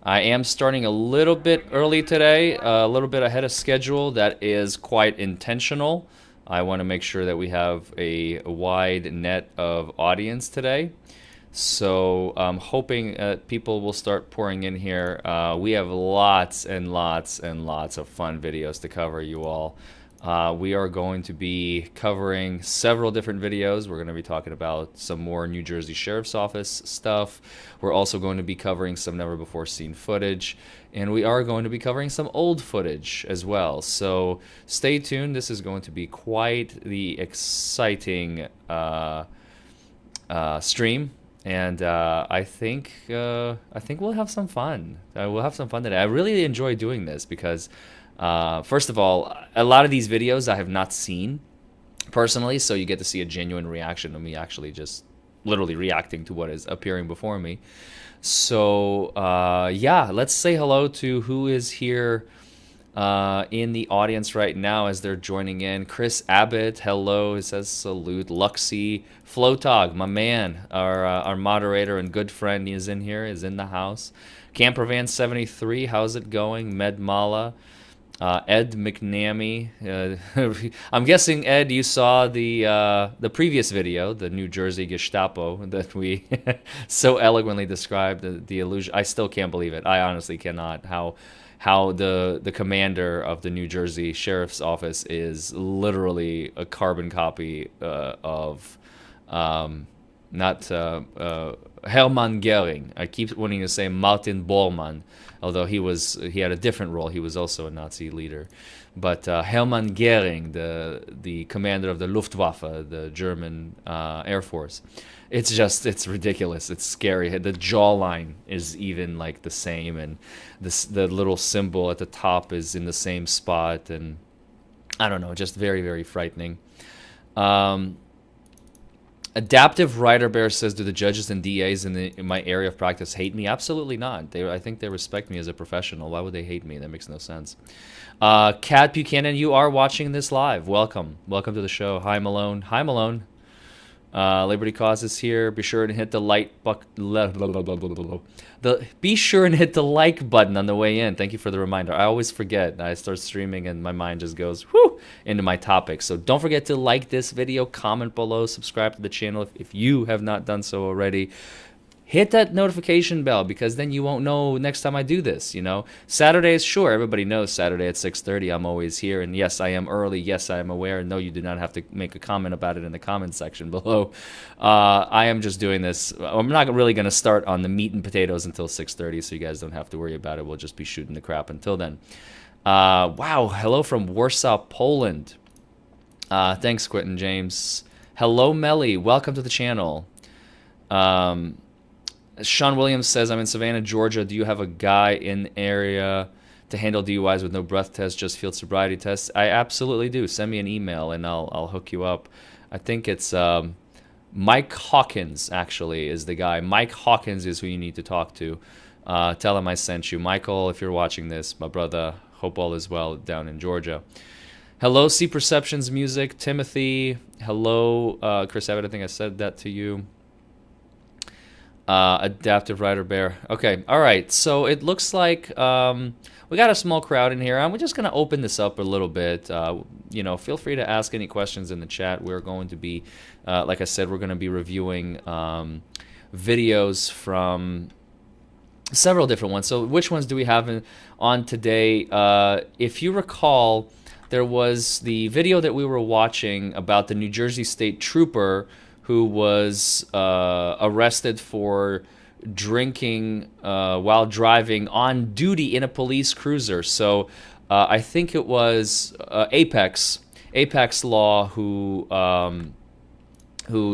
I am starting a little bit early today, a little bit ahead of schedule. That is quite intentional. I want to make sure that we have a wide net of audience today. So I'm hoping people will start pouring in here. We have lots and lots and lots of fun videos to cover, you all. We are going to be covering several different videos. We're going to be talking about some more New Jersey Sheriff's Office stuff. We're also going to be covering some never before seen footage. And we are going to be covering some old footage as well. So stay tuned. This is going to be quite the exciting stream. And I think we'll have some fun. We'll have some fun today. I really enjoy doing this because first of all, a lot of these videos I have not seen personally, so you get to see a genuine reaction of me actually just literally reacting to what is appearing before me. So yeah, let's say hello to who is here in the audience right now as they're joining in. Chris Abbott, hello, he says salute. Luxy, Flotog, my man, our moderator and good friend, is in here, is in the house. Campervan73, how's it going? Med Mala. Ed McNamee. I'm guessing, Ed, you saw the previous video, the New Jersey Gestapo, that we so eloquently described the illusion. I still can't believe it. I honestly cannot. How the commander of the New Jersey Sheriff's Office is literally a carbon copy of not Hermann Goering. I keep wanting to say Martin Bormann, although he had a different role. He was also a Nazi leader. But Hermann Goering, the commander of the Luftwaffe, the German Air Force, it's ridiculous. It's scary. The jawline is even like the same, and the little symbol at the top is in the same spot, and I don't know, just very, very frightening. Adaptive Writer Bear says, do the judges and DAs in my area of practice hate me? Absolutely not. I think they respect me as a professional. Why would they hate me? That makes no sense. Kat Buchanan, you are watching this live. Welcome. Welcome to the show. Hi, Malone. Hi, Malone. Liberty Cause is here. Be sure and hit the be sure and hit the like button on the way in. Thank you for the reminder. I always forget. I start streaming and my mind just goes into my topic. So don't forget to like this video, comment below, subscribe to the channel if you have not done so already. Hit that notification bell because then you won't know next time I do this, you know. Saturdays, sure, everybody knows Saturday at 6:30 I'm always here. And yes, I am early. Yes, I am aware. No, you do not have to make a comment about it in the comment section below. I am just doing this. I'm not really going to start on the meat and potatoes until 6:30, so you guys don't have to worry about it. We'll just be shooting the crap until then. Wow, hello from Warsaw, Poland. Thanks, Quentin James. Hello, Melly. Welcome to the channel. Sean Williams says, I'm in Savannah, Georgia. Do you have a guy in the area to handle DUIs with no breath test, just field sobriety tests? I absolutely do. Send me an email and I'll hook you up. I think it's Mike Hawkins, actually, is the guy. Mike Hawkins is who you need to talk to. Tell him I sent you. Michael, if you're watching this, my brother, hope all is well down in Georgia. Hello, C Perceptions Music. Timothy. Hello, Chris Abbott. I think I said that to you. Adaptive Writer Bear. Okay, all right. So it looks like we got a small crowd in here. I'm just going to open this up a little bit. You know, feel free to ask any questions in the chat. We're going to be, like I said, we're going to be reviewing videos from several different ones. So which ones do we have on today? If you recall, there was the video that we were watching about the New Jersey State Trooper who was arrested for drinking while driving on duty in a police cruiser. So I think it was Apex Law who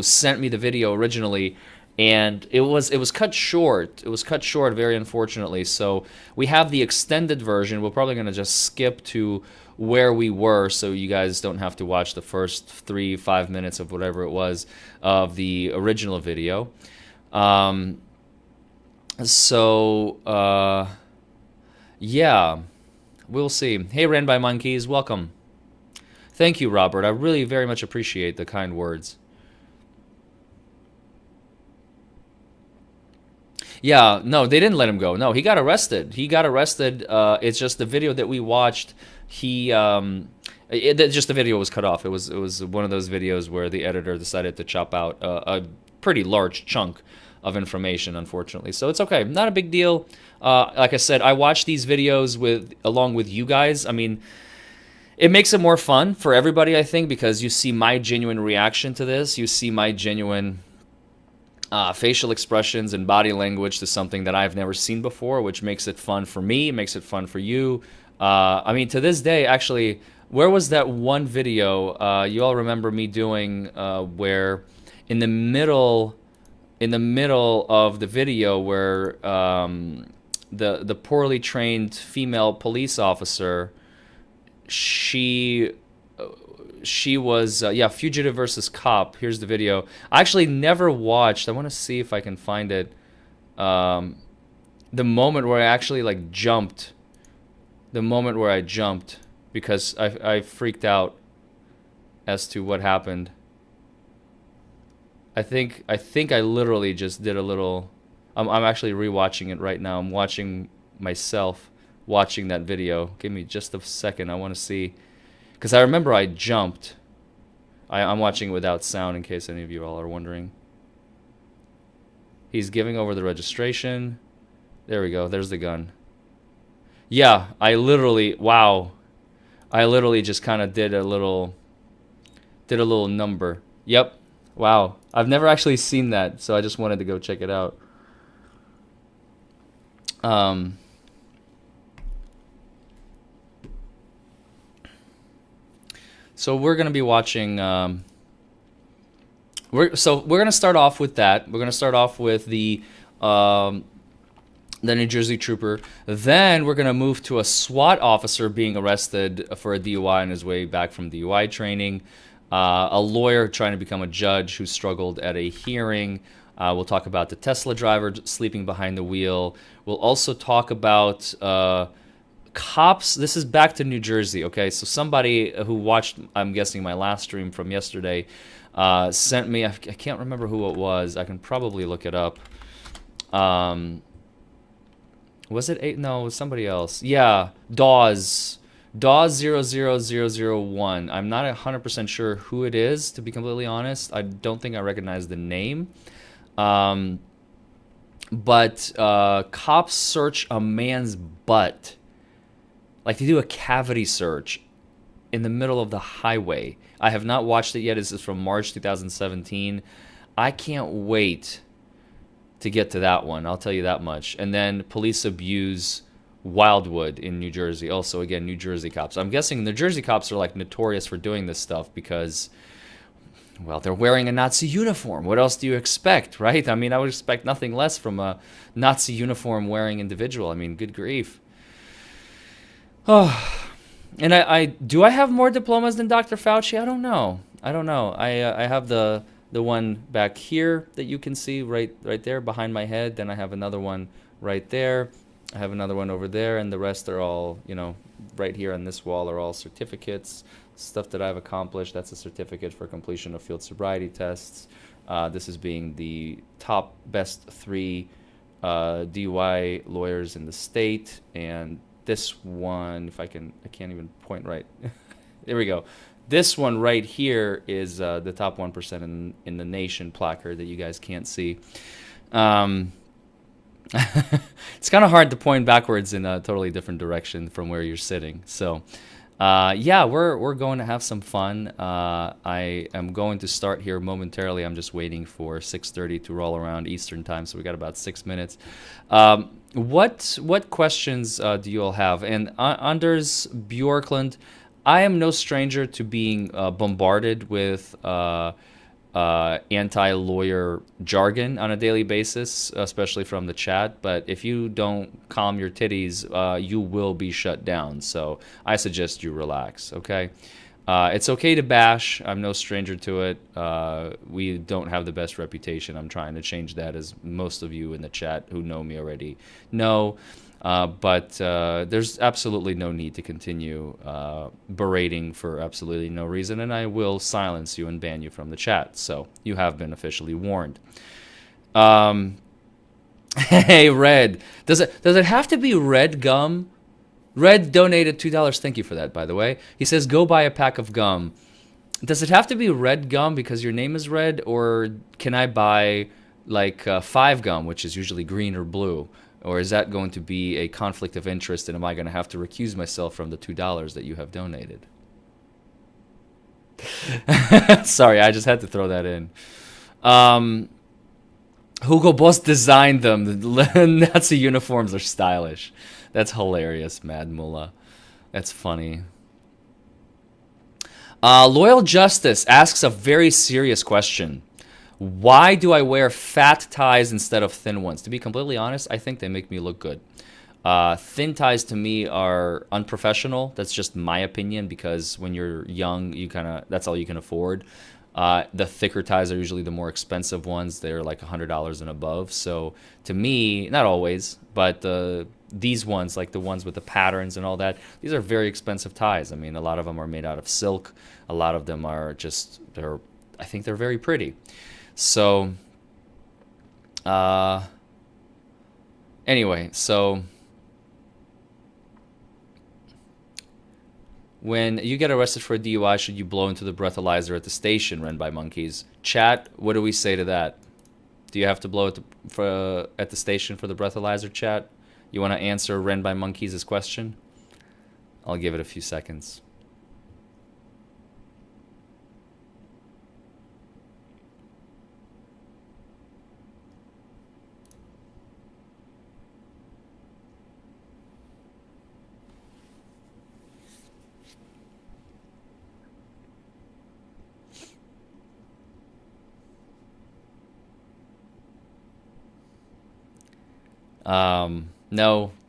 sent me the video originally, and it was cut short. It was cut short, very unfortunately. So we have the extended version. We're probably going to just skip to where we were, so you guys don't have to watch the first 3-5 minutes of whatever it was of the original video. Yeah, we'll see. Hey, Ran by Monkeys, welcome. Thank you, Robert. I really very much appreciate the kind words. Yeah, no, they didn't let him go. No, he got arrested. He got arrested. It's just the video that we watched. Just the video was cut off. It was one of those videos where the editor decided to chop out a pretty large chunk of information, unfortunately. So it's okay, not a big deal. Like I said, I watch these videos along with you guys. I mean, it makes it more fun for everybody, I think, because you see my genuine reaction to this. You see my genuine facial expressions and body language to something that I've never seen before, which makes it fun for me, makes it fun for you. I mean, to this day, actually, where was that one video you all remember me doing where in the middle of the video where the poorly trained female police officer, she was fugitive versus cop. Here's the video. I actually never watched. I want to see if I can find it. The moment where I actually like jumped. The moment where I jumped because I freaked out as to what happened. I think I literally just did a little. I'm actually rewatching it right now. I'm watching myself watching that video. Give me just a second. I want to see. Because I remember I jumped. I'm watching it without sound in case any of you all are wondering. He's giving over the registration. There we go. There's the gun. Yeah, I literally just kind of did a little number. Yep. Wow. I've never actually seen that, so I just wanted to go check it out. So we're going to be watching. We're going to start off with that. We're going to start off with the New Jersey trooper. Then we're going to move to a SWAT officer being arrested for a DUI on his way back from DUI training. A lawyer trying to become a judge who struggled at a hearing. We'll talk about the Tesla driver sleeping behind the wheel. We'll also talk about cops. This is back to New Jersey, okay? So somebody who watched, I'm guessing, my last stream from yesterday sent me, I can't remember who it was. I can probably look it up. Was it 8? No, it was somebody else. Yeah, Dawes 00001. I'm not 100% sure who it is, to be completely honest. I don't think I recognize the name. But cops search a man's butt. Like, they do a cavity search in the middle of the highway. I have not watched it yet. This is from March 2017. I can't wait to get to that one. I'll tell you that much. And then police abuse Wildwood in New Jersey. Also, again, New Jersey cops. I'm guessing New Jersey cops are like notorious for doing this stuff because, well, they're wearing a Nazi uniform. What else do you expect, right? I mean, I would expect nothing less from a Nazi uniform wearing individual. I mean, good grief. Oh, and I do I have more diplomas than Dr. Fauci? I don't know. I have the one back here that you can see right there behind my head. Then I have another one right there. I have another one over there, and the rest are all, right here on this wall are all certificates, stuff that I've accomplished. That's a certificate for completion of field sobriety tests. This is being the top best 3 DUI lawyers in the state, and this one, I can't even point right. There we go. This one right here is the top 1% in the nation placard that you guys can't see. It's kind of hard to point backwards in a totally different direction from where you're sitting. So, yeah, we're going to have some fun. I am going to start here momentarily. I'm just waiting for 6:30 to roll around Eastern time, so we got about 6 minutes. What questions do you all have? And Anders Bjorklund, I am no stranger to being bombarded with anti-lawyer jargon on a daily basis, especially from the chat. But if you don't calm your titties, you will be shut down. So I suggest you relax, okay? It's okay to bash. I'm no stranger to it. We don't have the best reputation. I'm trying to change that, as most of you in the chat who know me already know. But there's absolutely no need to continue berating for absolutely no reason, and I will silence you and ban you from the chat. So you have been officially warned. Hey, Red. Does it have to be red gum? Red donated $2. Thank you for that, by the way. He says, go buy a pack of gum. Does it have to be red gum because your name is red, or can I buy like 5 gum, which is usually green or blue? Or is that going to be a conflict of interest, and am I going to have to recuse myself from the $2 that you have donated? Sorry, I just had to throw that in. Hugo Boss designed them. The Nazi uniforms are stylish. That's hilarious, Mad Mullah. That's funny. Loyal Justice asks a very serious question. Why do I wear fat ties instead of thin ones? To be completely honest, I think they make me look good. Thin ties to me are unprofessional. That's just my opinion, because when you're young, that's all you can afford. The thicker ties are usually the more expensive ones. They're like $100 and above. So to me, not always, but these ones, like the ones with the patterns and all that, these are very expensive ties. I mean, a lot of them are made out of silk. A lot of them are just, I think they're very pretty. So, anyway, so when you get arrested for a DUI, should you blow into the breathalyzer at the station, Ren by Monkeys? Chat, what do we say to that? Do you have to blow it at the station for the breathalyzer, chat? You want to answer Ren by Monkeys' question? I'll give it a few seconds.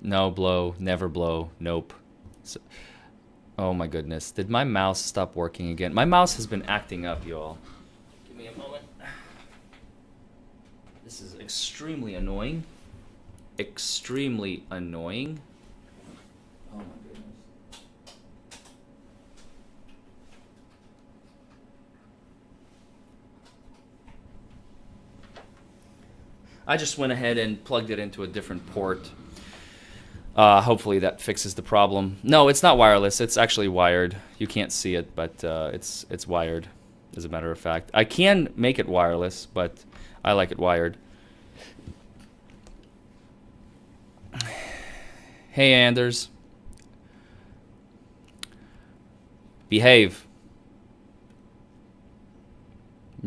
No, blow, never blow, nope. So, oh my goodness, did my mouse stop working again? My mouse has been acting up, y'all. Give me a moment. This is extremely annoying. Extremely annoying. Oh my goodness. I just went ahead and plugged it into a different port. Hopefully that fixes the problem. No, it's not wireless. It's actually wired. You can't see it, but it's wired, as a matter of fact. I can make it wireless, but I like it wired. Hey, Anders. Behave.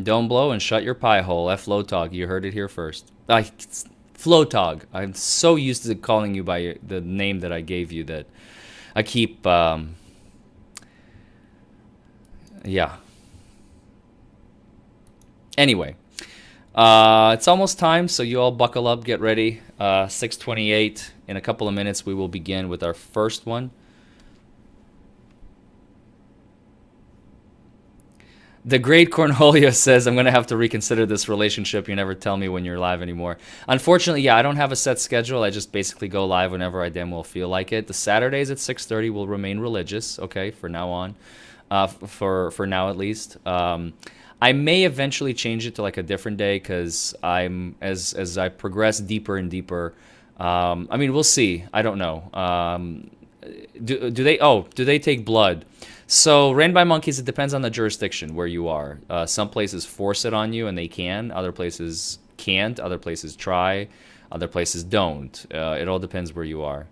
Don't blow and shut your pie hole. Flotog. You heard it here first. Flotog. I'm so used to calling you by the name that I gave you that I keep, yeah. Anyway, it's almost time, so you all buckle up, get ready. 6:28. In a couple of minutes, we will begin with our first one. The great Cornholio says, I'm going to have to reconsider this relationship. You never tell me when you're live anymore. Unfortunately, yeah, I don't have a set schedule. I just basically go live whenever I damn well feel like it. The Saturdays at 6:30 will remain religious, okay, for now on. For now at least. I may eventually change it to like a different day, because I'm as I progress deeper and deeper. I mean, we'll see. I don't know. Do they take blood? So, Ran by Monkeys, it depends on the jurisdiction where you are. Some places force it on you, and they can. Other places can't. Other places try. Other places don't. It all depends where you are.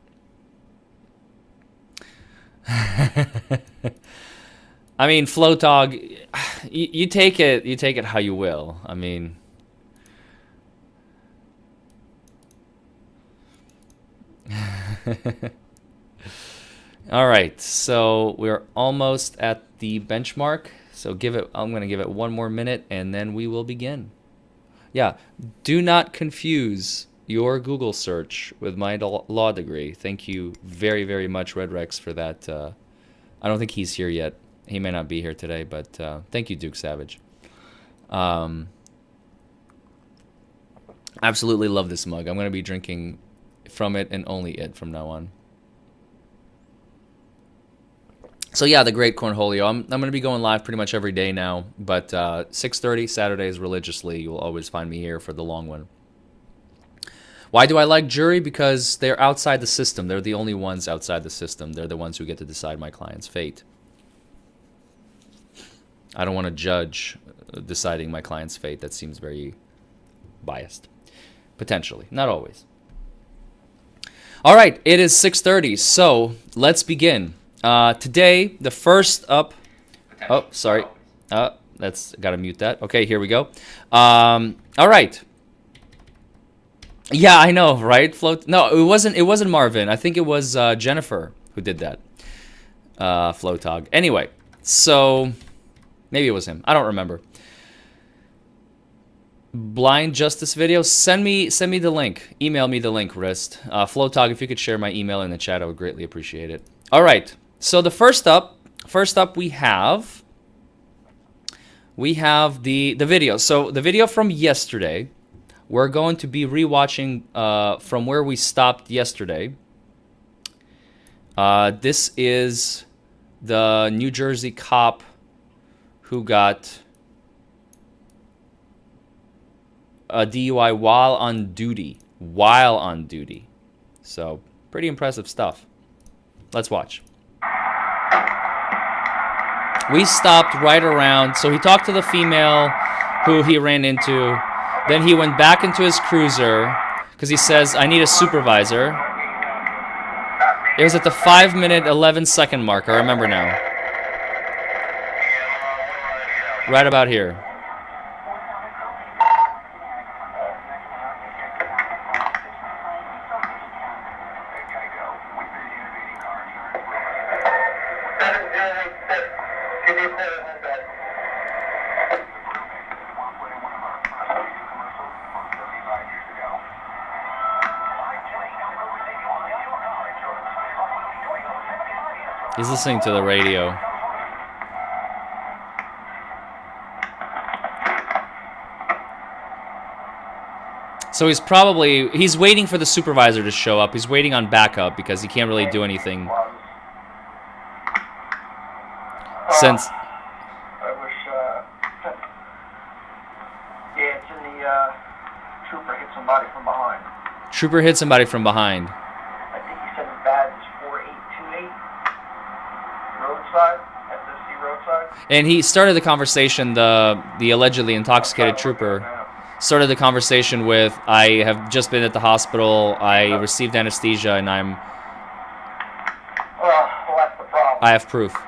I mean, Flotog, you take it how you will. I mean, all right, so we're almost at the benchmark. So I'm going to give it one more minute, and then we will begin. Yeah, do not confuse your Google search with my law degree. Thank you very, very much, Red Rex, for that. I don't think he's here yet. He may not be here today, but thank you, Duke Savage. Absolutely love this mug. I'm going to be drinking from it and only it from now on. So yeah, the great Cornholio. I'm going to be going live pretty much every day now, but 6:30 Saturdays religiously. You'll always find me here for the long one. Why do I like jury? Because they're outside the system. They're the only ones outside the system. They're the ones who get to decide my client's fate. I don't want to judge deciding my client's fate. That seems very biased. Potentially. Not always. All right. It is 6:30. So let's begin. Today, the first up... Oh, sorry. That's got to mute that. Okay, here we go. All right. Yeah, I know, right? Float. No, it wasn't Marvin. I think it was Jennifer who did that. Flotog. Anyway, so maybe it was him. I don't remember. Blind justice video. Send me the link. Email me the link, Wrist. Flotog, if you could share my email in the chat, I would greatly appreciate it. All right. So the first up we have the video. So the video from yesterday. We're going to be rewatching from where we stopped yesterday. This is the New Jersey cop who got a DUI while on duty. So, pretty impressive stuff. Let's watch. We stopped right around. So he talked to the female who he ran into. Then he went back into his cruiser because he says, I need a supervisor. It was at the 5-minute, 11-second mark. I remember now. Right about here. He's listening to the radio. So he's waiting for the supervisor to show up. He's waiting on backup because he can't really do anything. Since... I wish, yeah, it's in the, trooper hit somebody from behind. Trooper hit somebody from behind. I think he said his badge is 4828. Roadside, SSC roadside. And he started the conversation, the allegedly intoxicated trooper started the conversation with, I have just been at the hospital, I received anesthesia, and well, that's the problem. I have proof. He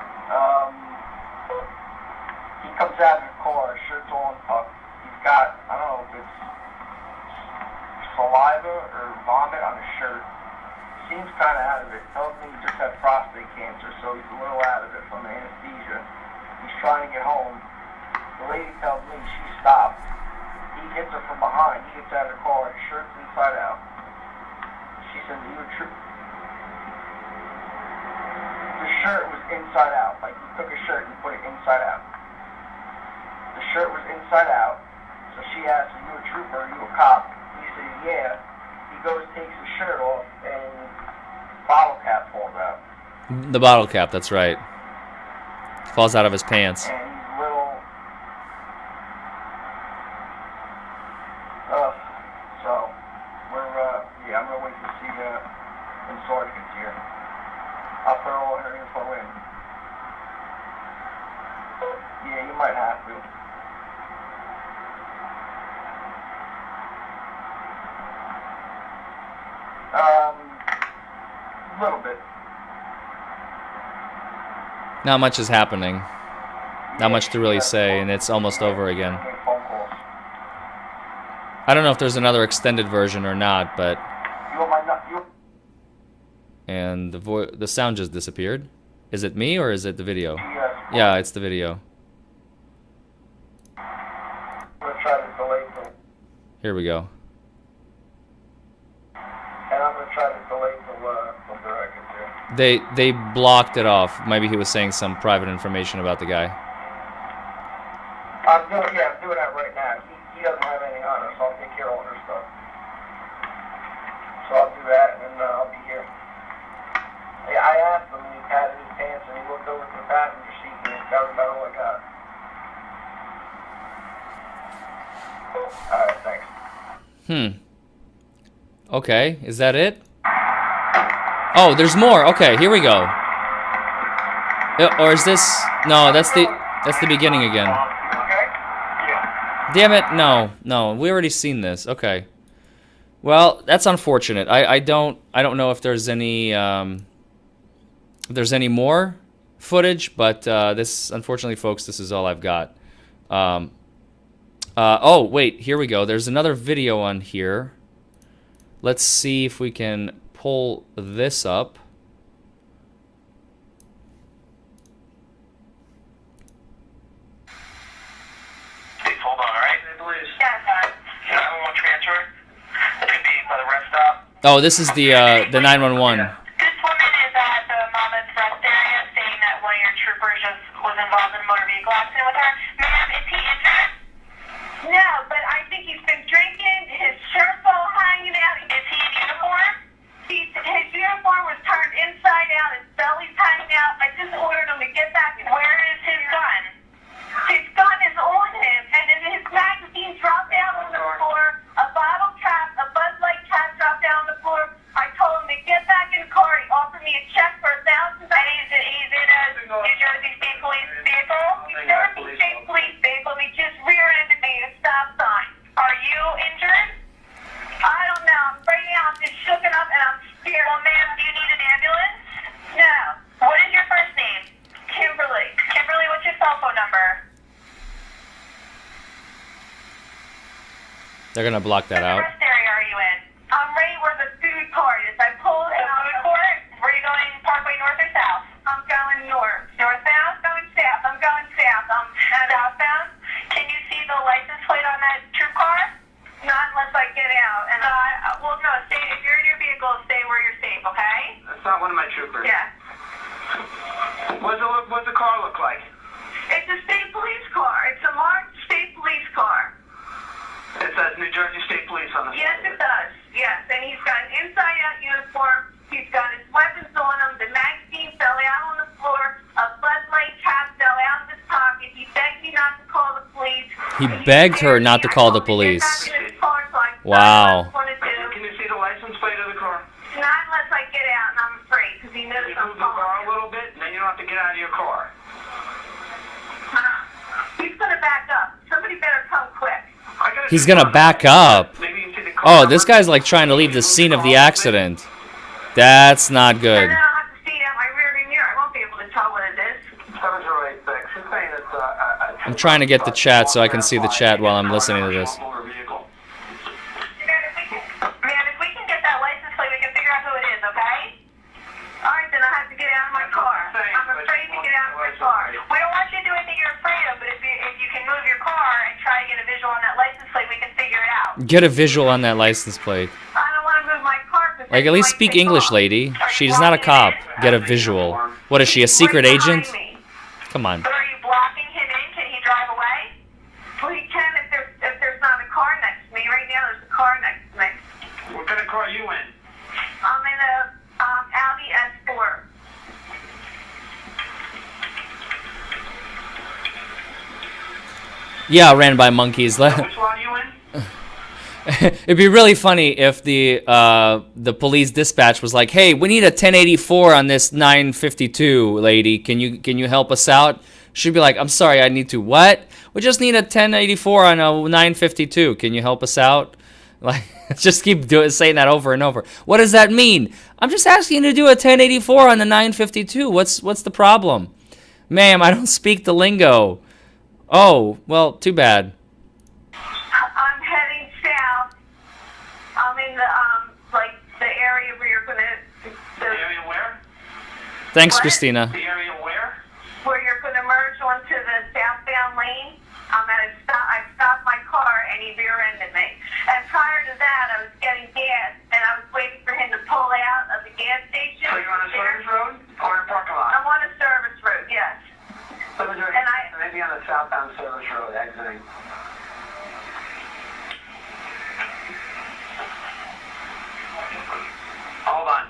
comes out of the car, shirt's all untucked. He's got, I don't know if it's saliva or vomit on his shirt. Seems kind of out of it. Tells me he just had prostate cancer, so he's a little out of it from the anesthesia. He's trying to get home. The lady tells me she stopped. He hits her from behind. He gets out of the car. His shirt's inside out. She says, "You were true." The shirt was inside out. Like he took a shirt and put it inside out. The shirt was inside out. So she asks, "Are you a trooper? Are you a cop?" He says, "Yeah." He goes, takes his shirt off, and bottle cap falls out. The bottle cap, that's right. Falls out of his pants. And he's a little... so, we're, yeah, I'm gonna wait to see, when Sarge gets here. I'll throw all her info in. Yeah, you might have to. A little bit. Not much is happening. Not much to really say, and it's almost over again. I don't know if there's another extended version or not, but... And the sound just disappeared. Is it me or is it the video? Yeah, it's the video. Here we go. They blocked it off. Maybe he was saying some private information about the guy. I'm doing that right now. He doesn't have anything on us, so I'll take care of all her stuff. So I'll do that, and then I'll be here. Yeah, I asked him, and he patted his pants, and he looked over to the passenger seat, and that was about all I got. Alright, thanks. Okay, is that it? Oh, there's more. Okay, here we go. Or is this? No, that's the beginning again. Okay? Yeah. Damn it! No, we already seen this. Okay. Well, that's unfortunate. I don't know if there's any more footage, but this, unfortunately, folks, this is all I've got. Oh wait, here we go. There's another video on here. Let's see if we can pull this up. Please hold on, alright? Please. Yeah, 911 transfer. It could be by the rest stop. Oh, this is the 911. This woman is at the Monmouth Rest area saying that one of your troopers just was involved in a motor vehicle accident with her. Ma'am, is he injured? No, but I think he's been drinking, his shirt's all hanging out. Is he in uniform? His uniform was turned inside out, his belly's hanging out. I just ordered him to get back. Where is his gun? His gun is on him, and then his magazine dropped down on the floor, a bottle cap, a Bud Light cap dropped down on the floor. I told him to get back in the car. He offered me a check for $1,000. And he's in a New Jersey State Police vehicle. New Jersey State Police vehicle. He just rear-ended me at a stop sign. Are you injured? I don't know. Right now I'm just shooken up and I'm scared. Well, ma'am, do you need an ambulance? No. What is your first name? Kimberly. Kimberly, what's your cell phone number? They're gonna block that out. What rest area are you in? I'm right where the food court is. I pulled out. The food court? Where are you going, Parkway North or South? I'm going north. Northbound? Going south. I'm going south. I'm southbound. Can you see the license plate on that troop car? Not unless I get out. And well, no, stay, if you're in your vehicle, stay where you're safe, okay? That's not one of my troopers. Yeah. What's the car look like? It's a state police car. It's a marked state police car. It says New Jersey State Police on the Yes, it does. Yes, and he's got an inside-out uniform. He's got his weapons on him. The magazine fell out on the floor. A Bud Light cap fell out of his pocket. He begged me not to call the police. He begged her not to call the police. Wow. Can you see the license plate of the car? Not unless I get out, and I'm afraid, because he knows You I'm move the car a calling him. little bit, and then you don't have to get out of your car. He's going to back up. Somebody better come quick. He's gonna back up. Maybe you see the car. Oh, this guy's like trying to leave the scene of the accident. That's not good. And then I'll have to see it out my rearview mirror. I won't be able to tell what it is. 7086. She's saying it's I'm trying to get the chat so I can see the chat while I'm listening to this. Man, if we can get that license plate, we can figure out who it is, okay? All right, then I have to get out of my car. I'm afraid to get out of my car. We don't want you to do anything you're afraid of, but if you can move your car and try to get a visual on that license plate, we can figure it out. Get a visual on that license plate. I don't want to move my car. Like, at least speak English, lady. She's not a cop. Get a visual. What is she, a secret agent? Come on. But are you blocking him in? Can he drive away? Well, he can if there's not a car next to me. Right now, there's a car next to me. What kind of car are you in? I'm in a Audi S4. Yeah, ran by monkeys. Which one are you in? It'd be really funny if the police dispatch was like, "Hey, we need a 1084 on this 952 lady. Can you help us out?" She'd be like, "I'm sorry, I need to what? We just need a 1084 on a 952. Can you help us out?" Like, just keep saying that over and over. What does that mean? I'm just asking you to do a 1084 on the 952. What's the problem? Ma'am, I don't speak the lingo. Oh, well, too bad. I'm heading south. I'm in the the area where you're gonna. The area where? Thanks, What? Christina. The area where? Where you're gonna merge onto the southbound lane. I'm at a stop. I stopped my car and he rear-ended me. And prior to that, I was getting gas and I was waiting for him to pull out of the gas station. So you're on a service road or a parking lot? I'm on a service road, yes. And Maybe on the southbound service road exiting. Hold on.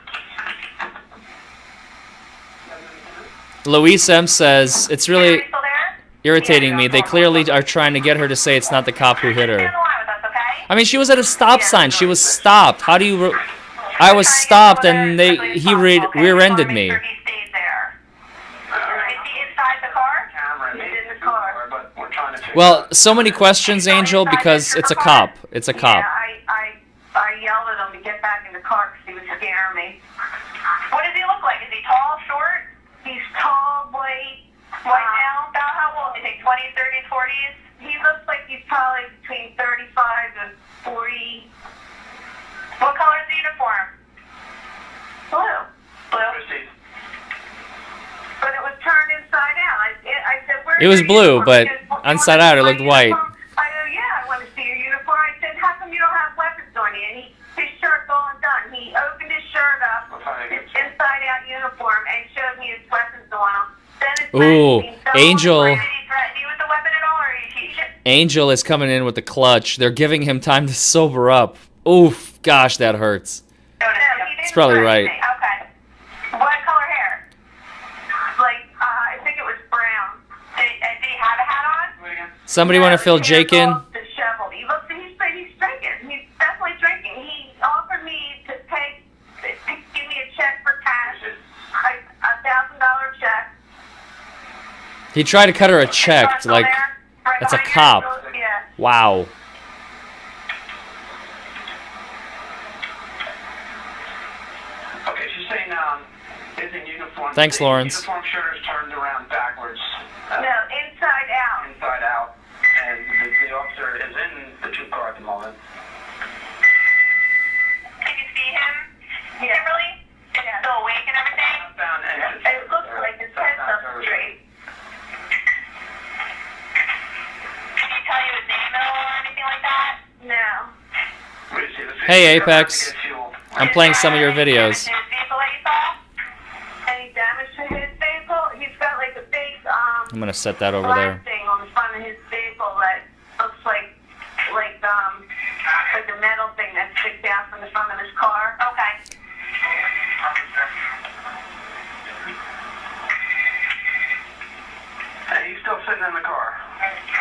Louise M says, "It's Are really you still there? irritating me. They clearly are trying to get her to say it's not the cop who hit Stay on her." the line with us, okay? I mean, she was at a stop sign. She was stopped. How do you? I was stopped, and he rear-ended me. He stayed there. Is he inside the car? He's in the car. But we're trying to Well, so many questions, Angel, because it's a cop. It's a cop. Yeah, I yelled at him to get back in the car because he was scaring me. What does he look like? Is he tall, short? He's tall, white now. About how old? Is he 20s, 30s, 40s? He looks like he's probably between 35 and 40. What color is the uniform? Blue. Blue. But it was turned inside out. I said, where's It was your blue, uniform? but He goes, "Well, inside you out it wanna looked see my white." uniform?" I go, yeah, I want to see your uniform. I said, how come you don't have weapons on you? And his shirt's all undone. He opened his shirt up, his inside-out uniform, and showed me his weapons on him. Then his Ooh, weapons, so Angel. Did he threaten you with the weapon at all, or Angel is coming in with the clutch. They're giving him time to sober up. Oof, gosh, that hurts. No, he didn't It's probably threaten right. me. Okay. What color hair? Like, I think it was brown. Did he have a hat on? Somebody want to fill his Jake hair's in? all disheveled. He's drinking. He's definitely drinking. He offered me to give me a check for cash, like $1,000 check. He tried to cut her a check, Russell like, there, right that's a behind you. cop. Yeah. Wow. Okay, she's saying is in uniform. Thanks, The Lawrence. Uniform shirt is turned around backwards. No, inside out. Inside out, and the officer is in the two car at the moment. Can you see him, Kimberly? Is he still awake and everything? Southbound exit. It looks like his head's up straight. Did he tell you his name or anything like that? No. Hey, Apex. I'm playing some of your videos. His vehicle that you saw? Any damage to his vehicle? He's got like a big I'm gonna set that over black there. thing on the front of his vehicle that looks like a metal thing that sticks out from the front of his car. Okay. And he's still sitting in the car.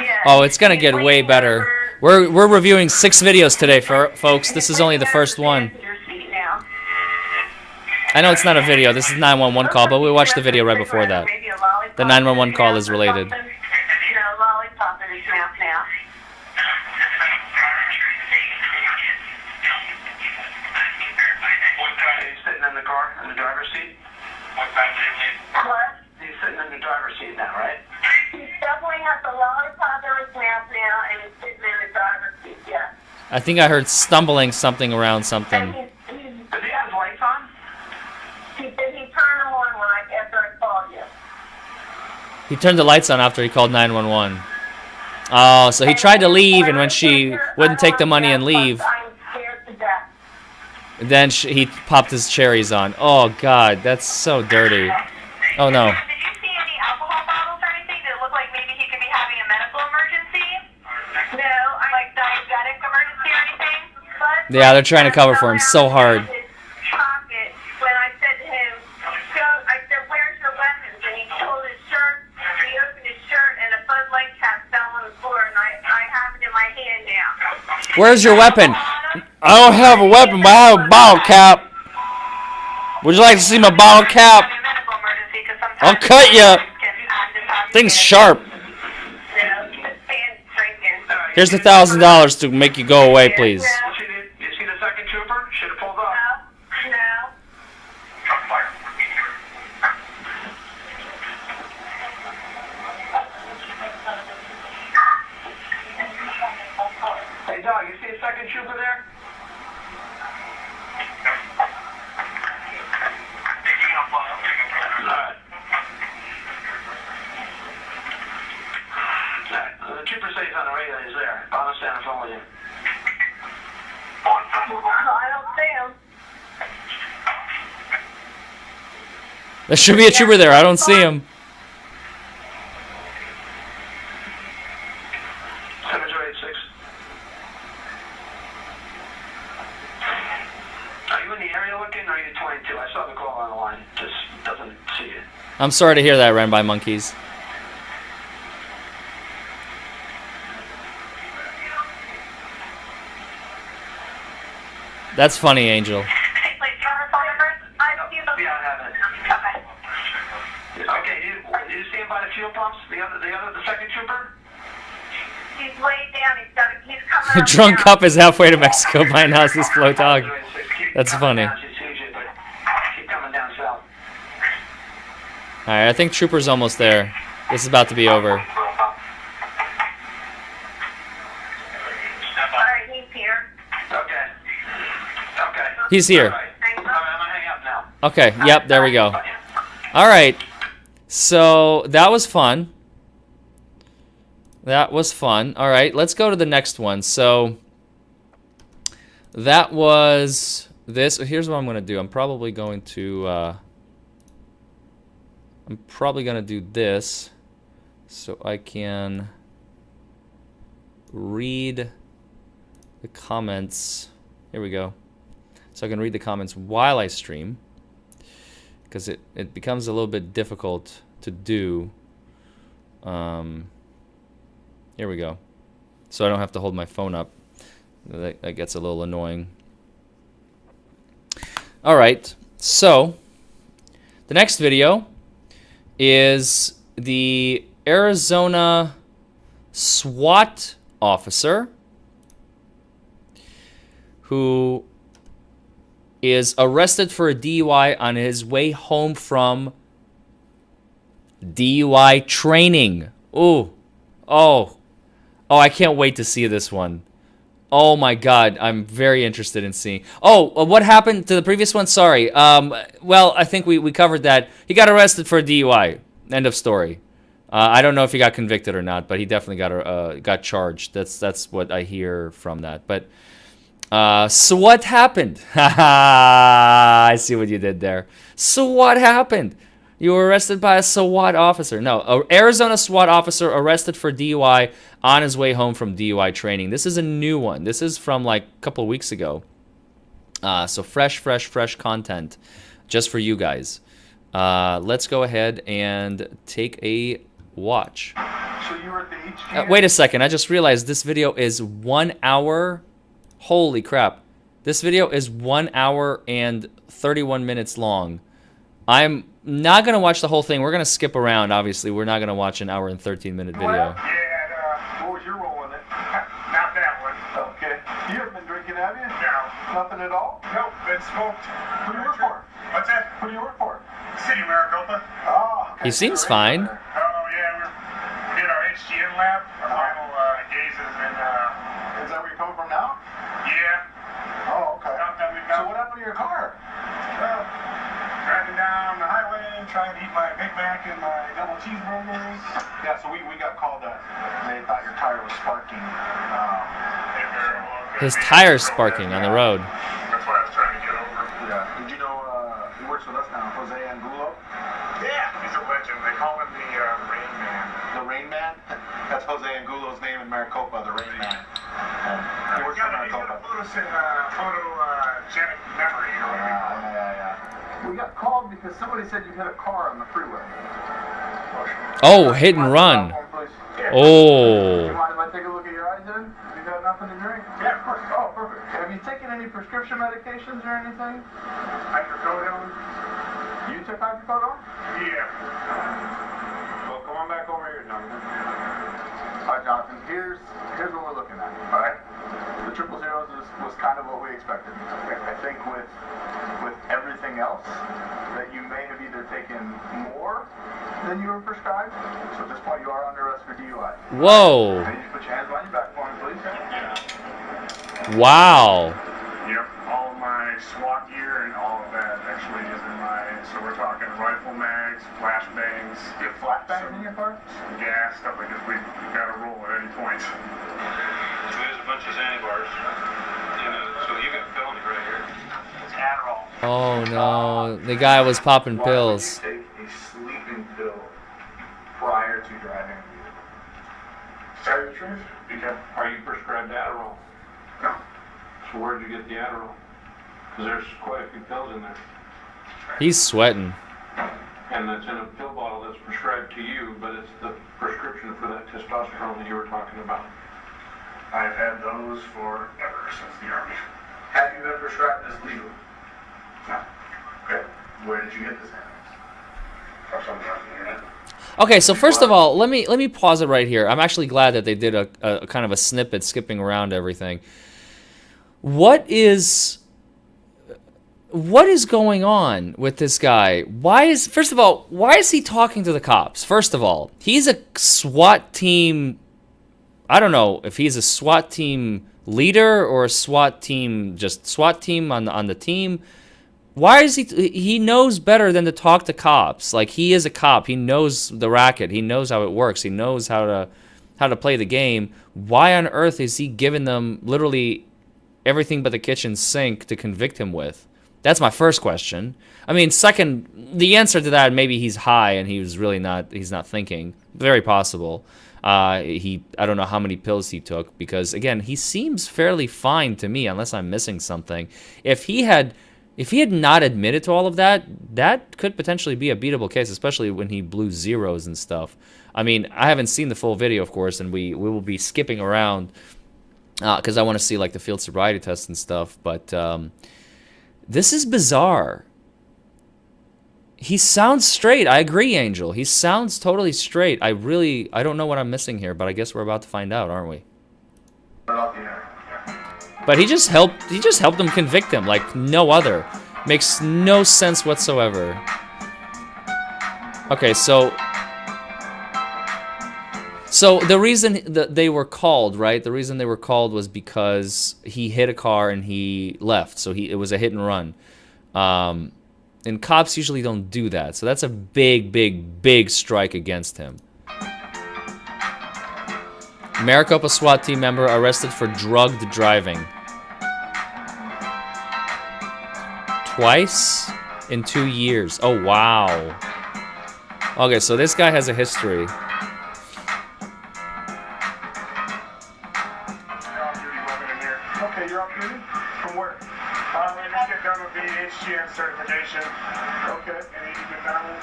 Yeah. Oh, it's gonna get He's way waiting better. for- We're reviewing 6 videos today, folks. This is only the first one. I know it's not a video. This is 911 call, but we watched the video right before that. The 911 call is related. Lollipop in his mouth now. He's sitting in the car, in the driver's seat. What? He's sitting in the driver's seat now, right? He definitely has a lollipop in his mouth now, and he's sitting in the driver's seat, yeah. I think I heard stumbling something around And something. Does he have his lights on? he turned them on after I called you. He turned the lights on after he called 911. Oh, so he tried to leave, and when she wouldn't take the money and leave, I'm scared to death. then he popped his cherries on. Oh, God, that's so dirty. Oh, no. Did you see any alcohol bottles or anything? Did it look like maybe he could be having a medical emergency? No, like diabetic emergency or anything? But Yeah, they're trying to cover for him so hard. his pocket when I said to him, I said, where's your weapons? And he pulled his shirt, he opened his shirt, and a Bud Light cap fell on the floor, and I have it in my hand now. Where's your weapon? I don't have a weapon, but I have a bottle cap. Would you like to see my bottle cap? I'll cut ya. Thing's sharp. Here's the $1,000 to make you go away, please. You see the second trooper? Should have pulled up. No. Hey, dog, you see a second trooper there? Alright. Alright, the trooper says he's on the radio, he's there. I'll understand the phone with you. I don't see him. There should be a trooper there. I don't see him. 7286. Are you in the area looking, or are you 22? I saw the call on the line. Just doesn't see you. I'm sorry to hear that, Ran by Monkeys. That's funny, Angel. Hey, please, do you have her phone number? I don't use them. Yeah, I have it. Okay. Okay, did you see him by the fuel pumps? The second trooper? He's laid down. He's coming up Drunk now. Cup is halfway to Mexico by now. This flow dog. That's funny. Keep coming down south. Alright, I think Trooper's almost there. This is about to be over. All right, he's here. Okay. Okay. He's here. All right. I'm gonna hang up now. Okay, yep, there we go. Alright, so that was fun. That was fun. Alright, let's go to the next one. So, that was this. Here's what I'm going to do. I'm probably going to do this so I can read the comments. Here we go. So I can read the comments while I stream, because it becomes a little bit difficult to do. Here we go. So I don't have to hold my phone up. That gets a little annoying. All right. So the next video is the Arizona SWAT officer who is arrested for a DUI on his way home from DUI training. Oh, I can't wait to see this one. Oh my God, I'm very interested in seeing. Oh, what happened to the previous one? Sorry. Well, I think we covered that. He got arrested for a DUI. End of story. I don't know if he got convicted or not, but he definitely got charged. That's what I hear from that. But so what happened? I see what you did there. So what happened? You were arrested by a SWAT officer. No, an Arizona SWAT officer arrested for DUI on his way home from DUI training. This is a new one. This is from like a couple of weeks ago. So fresh content just for you guys. Let's go ahead and take a watch. So you were at the HGN? Wait a second. I just realized this video is 1 hour. Holy crap. This video is 1 hour and 31 minutes long. I'm not going to watch the whole thing. We're going to skip around, obviously. We're not going to watch an hour and 13-minute video. Yeah, what was your role in it? Not that one. Okay. You haven't been drinking, have you? No. Nothing at all? Nope, been smoked. Who do you work for? What's that? Who do you work for? City of Maricopa. Oh, okay. He seems fine. Oh, yeah, we did our HGN lab, our final gazes, and, Is that where you're coming from now? yeah. Oh, okay. So what happened to your car? Well, driving down the highway, trying to eat my Big Mac and my double cheeseburgers. Yeah, so we got called that they thought your tire was sparking. His tire's sparking on the road. That's what I was trying to get over. Yeah. Did you know he works with us now, Jose Angulo? Yeah, he's a legend. They call him the Rain Man. The Rain Man? That's Jose Angulo's name in Maricopa, the Rain Man. He works for He's got a Maricopa. photogenic memory or whatever. Yeah. We got called because somebody said you hit a car on the freeway. Oh, hit and run. Do Oh. you mind if I take a look at your eyes then? Have you got nothing to drink? Yeah, of course. Oh, perfect. Have you taken any prescription medications or anything? Hydrocodone? You took hydrocodone? Yeah. Well, come on back over here, Jonathan. All right, Jonathan, here's what we're looking at. All right? The triple zeros was kind of what we expected. I think with everything else, that you may have either taken more than you were prescribed. So at this point, you are under arrest for DUI. Whoa. Can you put your hands behind your back for me, please? Yeah. Wow. Yep, all of my SWAT gear and all of that actually is in my, so we're talking rifle mags, flashbangs, Do you have flat bags in your car? gas, stuff like this. We've got to roll at any point. So there's a bunch of sandbars, so you got felony right here. It's Adderall. Oh no. The guy was popping pills. Why would you take a sleeping pill prior to driving? Tell you the truth? Because are you prescribed Adderall? No. So where'd you get the Adderall? Because there's quite a few pills in there. He's sweating. And it's in a pill bottle that's prescribed to you, but it's the prescription for that testosterone that you were talking about. I've had those forever since the Army. Have you been prescribed this legally? No. Okay. Where did you get this Xanax? Or something on the internet. Okay, so first of all, let me pause it right here. I'm actually glad that they did a kind of a snippet skipping around everything. What is going on with this guy? First of all, why is he talking to the cops? First of all, he's a SWAT team. I don't know if he's a SWAT team leader or a SWAT team on the team. Why is he knows better than to talk to cops? Like, he is a cop. He knows the racket. He knows how it works. He knows how to play the game. Why on earth is he giving them literally everything but the kitchen sink to convict him with? That's my first question. I mean, second, the answer to that, maybe he's high and he's not thinking. Very possible. I don't know how many pills he took, because again, he seems fairly fine to me, unless I'm missing something. If he had not admitted to all of that, that could potentially be a beatable case, especially when he blew zeros and stuff. I mean, I haven't seen the full video, of course, and we will be skipping around because I want to see like the field sobriety test and stuff. But this is bizarre. He sounds straight. I agree, Angel. He sounds totally straight. I don't know what I'm missing here, but I guess we're about to find out, aren't we? But he just helped them convict him like no other. Makes no sense whatsoever. Okay, so the reason that they were called, right? The reason they were called was because he hit a car and he left. So it was a hit and run. And cops usually don't do that. So that's a big strike against him. Maricopa SWAT team member arrested for drugged driving. Twice in 2 years. Oh, wow. Okay, so this guy has a history. Okay, you're off duty? From where? I'm going to get done with the Hgn certification. Okay, and you get done with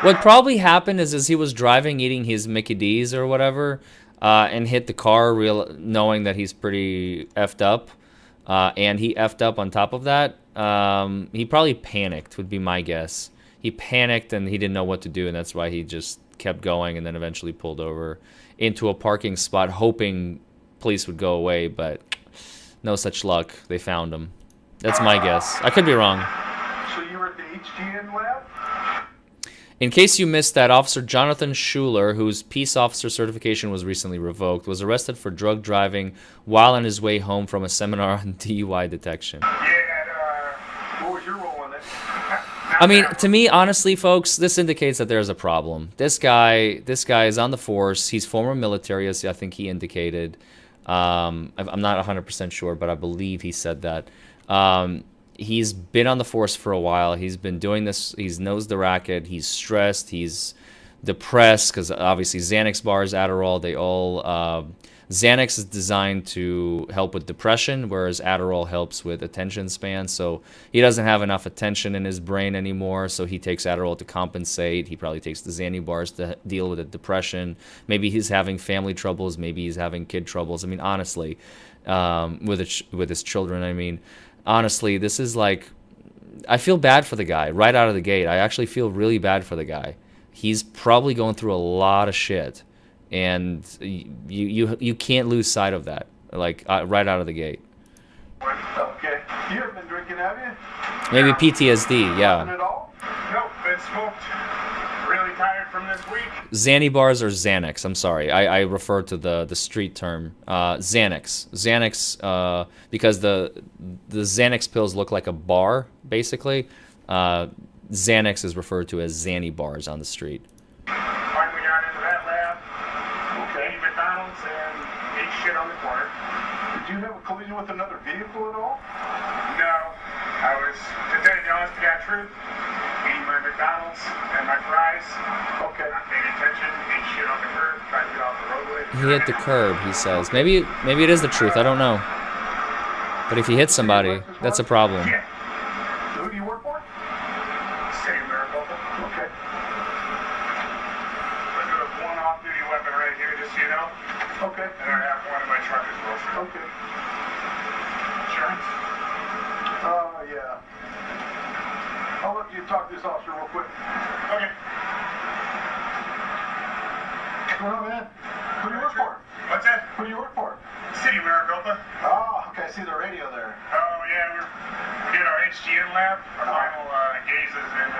What probably happened is he was driving, eating his Mickey D's or whatever, and hit the car, knowing that he's pretty effed up, and he effed up on top of that. He probably panicked, would be my guess. He panicked and he didn't know what to do, and that's why he just kept going and then eventually pulled over into a parking spot, hoping police would go away, but no such luck. They found him. That's my guess. I could be wrong. So you were at the Hgn lab? In case you missed that, Officer Jonathan Schuler, whose peace officer certification was recently revoked, was arrested for drug driving while on his way home from a seminar on DUI detection. Yeah, what was your role in it? I mean, to me, honestly, folks, this indicates that there's a problem. This guy is on the force. He's former military, as I think he indicated. I'm not 100% sure, but I believe he said that. He's been on the force for a while. He's been doing this. He knows the racket. He's stressed. He's depressed because obviously Xanax bars, Adderall, they all... Xanax is designed to help with depression, whereas Adderall helps with attention span. So he doesn't have enough attention in his brain anymore, so he takes Adderall to compensate. He probably takes the Xanny bars to deal with the depression. Maybe he's having family troubles. Maybe he's having kid troubles. I mean, honestly, with his children, I mean, honestly, this is like... I feel bad for the guy right out of the gate. I actually feel really bad for the guy. He's probably going through a lot of shit. And you can't lose sight of that, like right out of the gate. Okay. You haven't been drinking, have you? Maybe PTSD, yeah. Nothing at all? Nope, been smoked. Really tired from this week. Xanny bars or Xanax, I'm sorry. I refer to the street term. Xanax. Xanax, because the Xanax pills look like a bar, basically. Xanax is referred to as Xanny bars on the street. Finally got into that lab. Okay. McDonald's and ate shit on the corner. Did you have a collision with another vehicle at all? No. I was, to tell you the honest to God truth, eating my McDonald's and my fries. Okay. Not paying attention, ate shit on the curb, tried to get off the roadway. He hit the curb, he says. Maybe it is the truth, I don't know. But if he hits somebody, that's a problem. Yeah. So who do you work for? State of Maricopa. Okay. I do have one off-duty weapon right here, just so you know. Okay. And I have one you to talk to this officer real quick. Okay. What's going on, man? Who do you work for? What's that? Who do you work for? City of Maricopa. Oh, okay. I see the radio there. Oh, yeah. We did our HGN lab, our final gazes in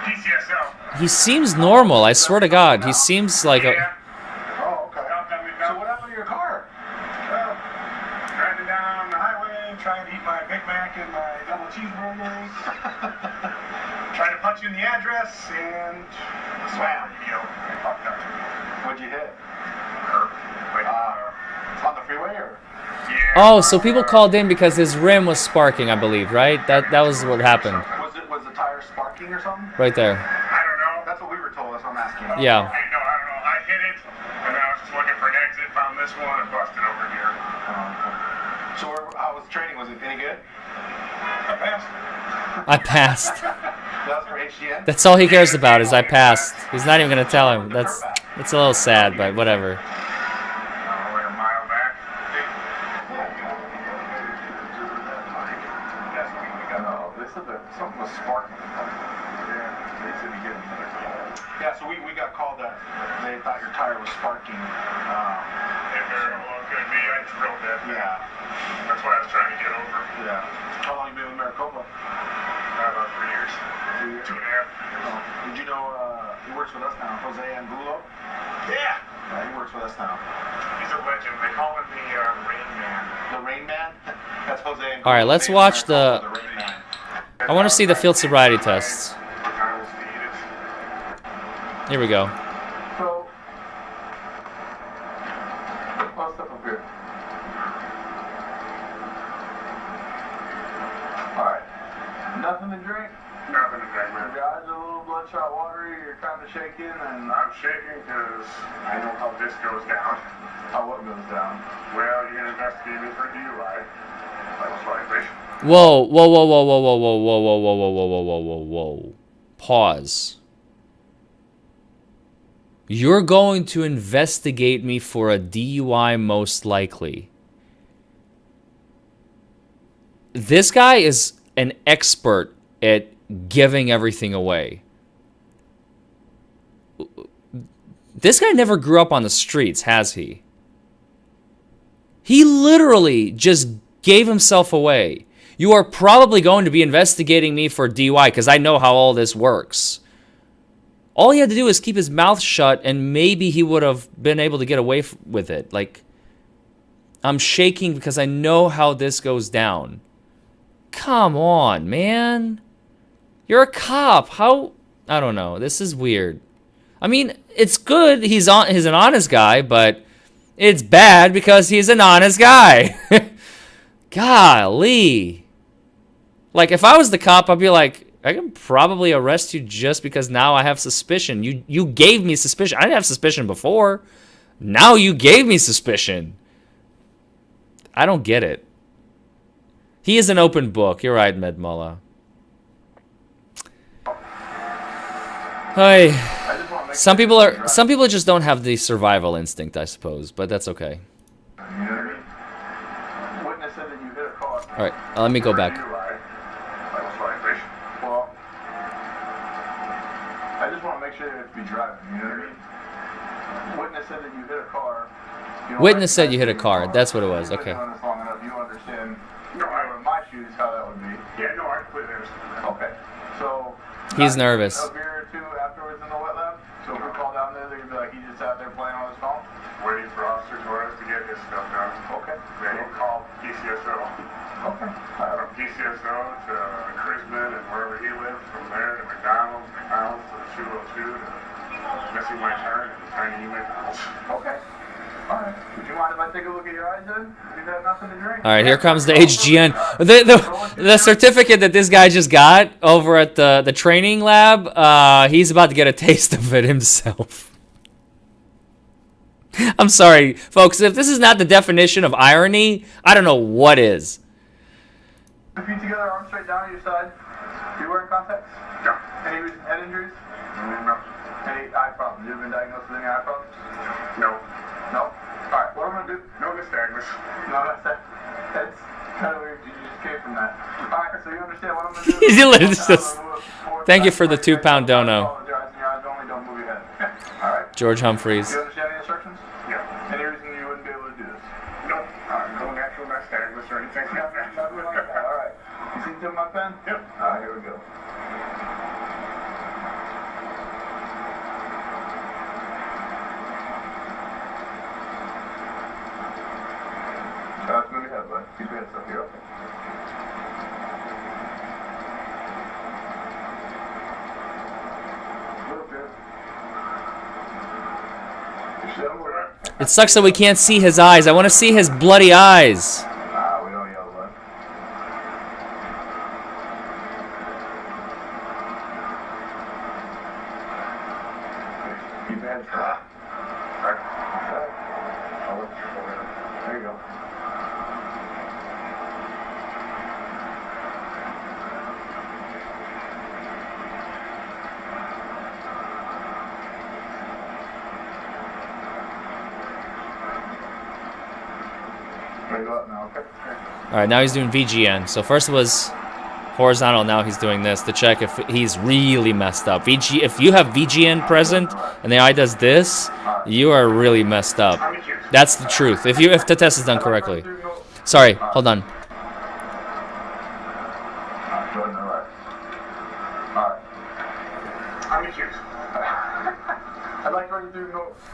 PCSL. He seems normal. I swear to God, he seems like a. Oh, okay. So what happened to your car? Well, driving down the highway, trying to eat my Big Mac and my double cheeseburger. Trying to punch in the address and slam. What'd you hit? Curb. On the freeway or? Yeah. Oh, so people called in because his rim was sparking, I believe, right? That was what happened. Was the tire sparking or something? Right there. I don't know. That's what we were told. That's what I'm asking. Yeah. Okay, no, I don't know. I hit it, and then I was just looking for an exit, found this one, and busted over here. So how was the training? Was it any good? I passed. I passed. That was for HGN? That's all he cares about is I passed. He's not even gonna tell him. It's a little sad, but whatever. Like a mile back. No, they said that something was sparking. Yeah, they said you get another. Yeah, so we got called that they thought your tire was sparking. It very well could be. I drilled that. Yeah. That's what I was trying to get over. Yeah. How long you been with Maricopa? About 3 years. 2 years? 2.5 years. Oh. Did you know he works with us now, Jose Angulo? Yeah. He works with us now. He's a legend. They call him the Rain Man. The Rain Man? That's Jose Angulo. All right, let's watch the. I want to see the field sobriety tests. Here we go. So, what's up here? Alright. Nothing to drink? Nothing to drink, man. Your eyes are a little bloodshot watery, you're kind of shaking, and I'm shaking because I know how this goes down. How what goes down? Well, you're going to investigate me for DUI. Most likely. Whoa, whoa, whoa, whoa, whoa, whoa, whoa, whoa, whoa, whoa, whoa, whoa, whoa, whoa, whoa. Pause. You're going to investigate me for a DUI, most likely. This guy is an expert at giving everything away. This guy never grew up on the streets, has he? He literally just gave himself away. You are probably going to be investigating me for DUI because I know how all this works. All he had to do is keep his mouth shut and maybe he would have been able to get away with it. Like, I'm shaking because I know how this goes down. Come on, man. You're a cop. How? I don't know. This is weird. I mean, it's good. He's an honest guy, but it's bad because he's an honest guy. Golly. Like, if I was the cop, I'd be like, I can probably arrest you just because now I have suspicion. You gave me suspicion. I didn't have suspicion before. Now you gave me suspicion. I don't get it. He is an open book. You're right, Medmullah. Hi. Some people just don't have the survival instinct, I suppose, but that's okay. Witness said that you hit a car. All right, let me go back. Well, I just want to make sure that you be driving, you know what I mean? Witness said that you hit a car. Witness said you hit a car. That's what it was. Okay. You've been doing this long enough, you understand. You know, in my shoes, how that would be. Yeah, no, I completely understand. Okay. So. He's nervous. A beer or two afterwards in the wet lab. So if we call down there, they're gonna be like, he just out there playing on his phone. Waiting for Officer Torres to get his stuff done. Okay. Then he'll call PCSO. Okay. From PCSO to Chrisman and wherever he lived, from there to McDonald's to the 202 to missing my turn and tiny McDonald's. Okay. Alright. Would you mind if I take a look at your eyes then? You got nothing to drink? All right, here comes the HGN. The certificate that this guy just got over at the training lab, he's about to get a taste of it himself. I'm sorry, folks. If this is not the definition of irony, I don't know what is. Feet together, arms straight down to your side. You wearing contacts? No. Any recent head injuries? No. Any eye problems? You ever been diagnosed with any eye problems? No. No? Alright, what I'm going to do... No nystagmus. No nystagmus. That's kind of weird. Did you just escape from that. Alright, so you understand what I'm going to do? It's just- Thank you for the £2 dono. Don't move your head. Alright? George Humphreys. Do you understand the instructions? Yeah. Any reason you wouldn't be able to do this? Nope. No natural nystagmus or anything. Nothing like that. Alright. You see the tip of my pen? Yep. Alright, here we go. Move your head, bud. Keep your head up here, okay? A little bit. You should have more. It sucks that we can't see his eyes. I want to see his bloody eyes. We don't yell, bud. Keep your head straight. I'll look for it. There you go. Go up now, okay? All right, now he's doing VGN. So first it was horizontal. Now he's doing this to check if he's really messed up. If you have VGN present and the eye does this, you are really messed up. That's the truth. If the test is done correctly. Sorry, hold on.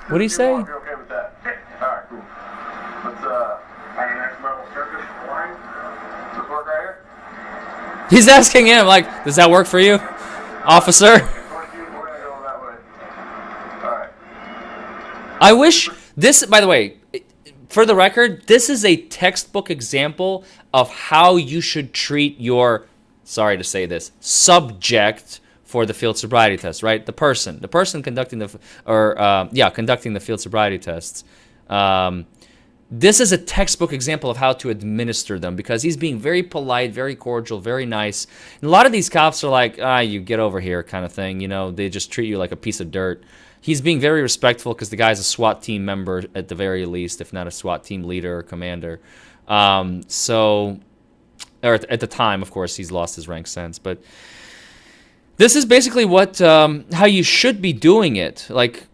What do you say? You're okay with that? Alright, cool. Let's, on the next level surface line. Does this work right here? He's asking him, like, does that work for you, officer? We're gonna go that way. Alright. I wish this, by the way, for the record, this is a textbook example of how you should treat your, sorry to say this, subject for the field sobriety test, right? The person conducting conducting the field sobriety tests. This is a textbook example of how to administer them because he's being very polite, very cordial, very nice. And a lot of these cops are like, you get over here kind of thing. You know, they just treat you like a piece of dirt. He's being very respectful because the guy's a SWAT team member at the very least, if not a SWAT team leader or commander. Or at the time, of course, he's lost his rank since. But this is basically how you should be doing it. Like,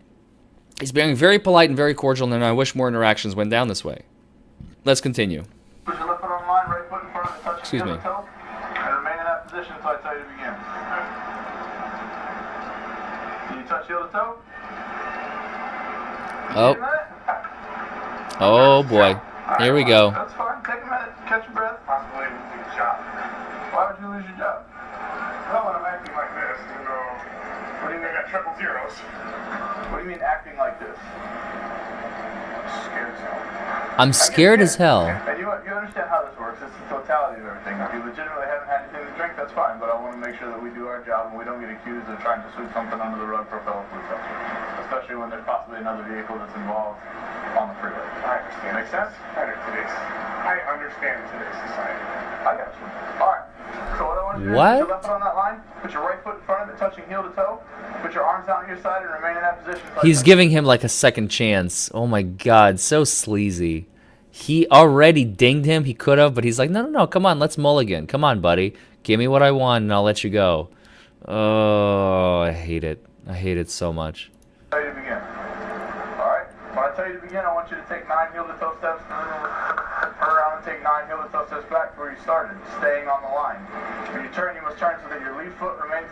he's being very polite and very cordial, and I wish more interactions went down this way. Let's continue. Put your left foot on the line, right foot in front of the touch Excuse me. toe, and remain in that position until I tell you to begin. Can you touch heel to toe? Oh. Oh boy. Here we go. That's fine. Take a minute. Catch your breath. Possibly lose your job. Why would you lose your job? Well, when I'm acting like this, you know, what do you mean I got triple zeros? What do you mean acting like this? Scared as hell. I'm scared as hell. And you understand how this works. It's the totality of everything. If you legitimately haven't had anything to drink, that's fine. But I want to make sure that we do our job and we don't get accused of trying to sweep something under the rug for a fellow police officer. Especially when there's possibly another vehicle that's involved on the freeway. I understand. Make sense? I understand today's society. I got you. Alright. So what I want you to do is put your left foot on that line, put your right foot in front of it, touching heel to toe, put your arms out on your side and remain in that position. He's giving him like a second chance. Oh my god, so sleazy. He already dinged him. He could have, but he's like, no, come on, let's mulligan. Come on, buddy. Give me what I want and I'll let you go. Oh, I hate it. I hate it so much. Tell you to begin. Alright? When I tell you to begin, I want you to take 9 heel to toe steps, turn around and take 9 heel to toe steps back to where you started, staying on the line. When you turn, you must turn so that your lead foot remains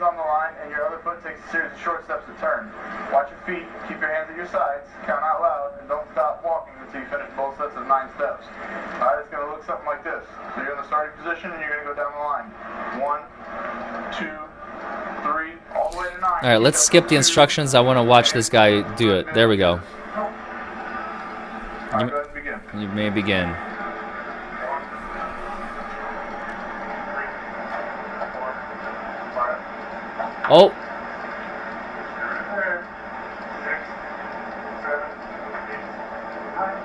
on the line and your other foot takes a series of short steps to turn. Watch your feet, keep your hands at your sides, count out loud, and don't stop walking until you finish both sets of 9 steps. Alright, it's going to look something like this. So you're in the starting position and you're going to go down the line. 1, 2, 3, all the way to 9. Alright, let's skip the instructions. I want to watch this guy do it. There we go. Alright, go ahead and begin. You may begin. 1, 2, 3, 4, 5. Oh, 6, 7, 8, 9.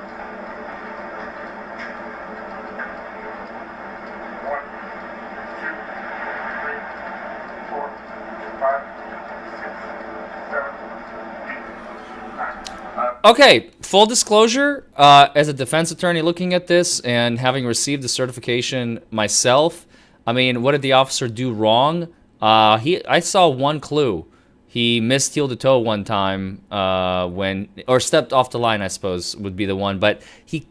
1, 2, 3, 4, 5, 6, 7, 8, 9. okay. full disclosure, as a defense attorney looking at this and having received the certification myself, I mean, what did the officer do wrong? I saw one clue. He missed heel to toe one time or stepped off the line, I suppose would be the one. But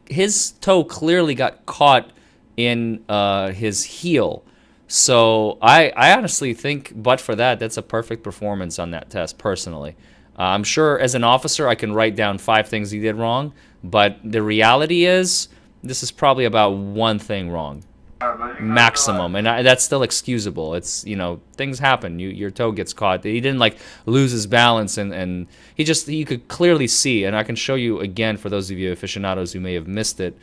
his toe clearly got caught in his heel. So I honestly think, but for that, that's a perfect performance on that test, personally. I'm sure as an officer I can write down 5 things he did wrong, but the reality is this is probably about one thing wrong. Maximum, and that's still excusable. It's, you know, things happen. Your toe gets caught. He didn't like lose his balance, and you could clearly see, and I can show you again for those of you aficionados who may have missed it.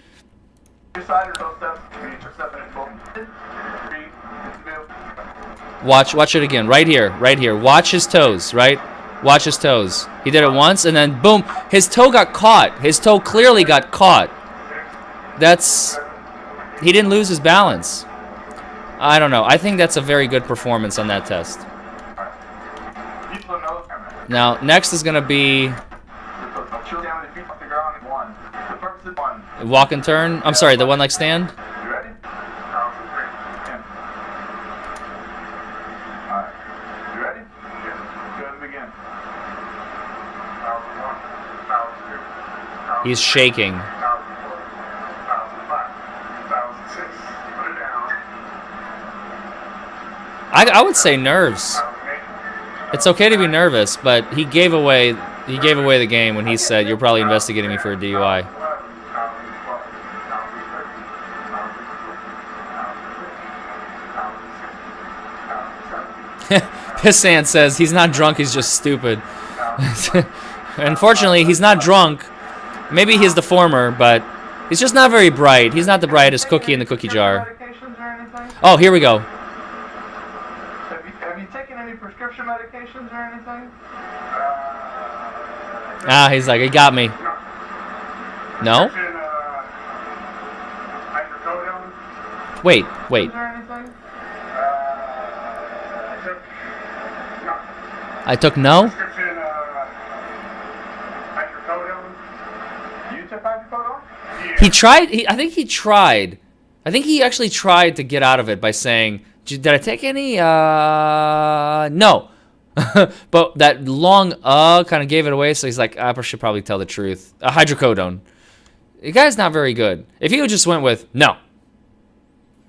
Watch it again, right here. Watch his toes, right? Watch his toes. He did it once, and then boom, his toe got caught. His toe clearly got caught. He didn't lose his balance. I don't know. I think that's a very good performance on that test. Now, next is going to be walk and turn. I'm sorry, the one like stand. He's shaking. I would say nerves. It's okay to be nervous, but he gave away the game when he said, "You're probably investigating me for a DUI." Pissant says he's not drunk, he's just stupid. Unfortunately, he's not drunk. Maybe he's the former, but he's just not very bright. He's not the brightest cookie in the cookie jar. Oh, here we go. Have you taken any prescription medications or anything? Ah, he's like, he got me. No? Wait. I took no? You took hydrocodone? He tried. I think he actually tried to get out of it by saying, "Did I take any? No." But that long kind of gave it away, so he's like, I should probably tell the truth. Hydrocodone. The guy's not very good. If he just went with no,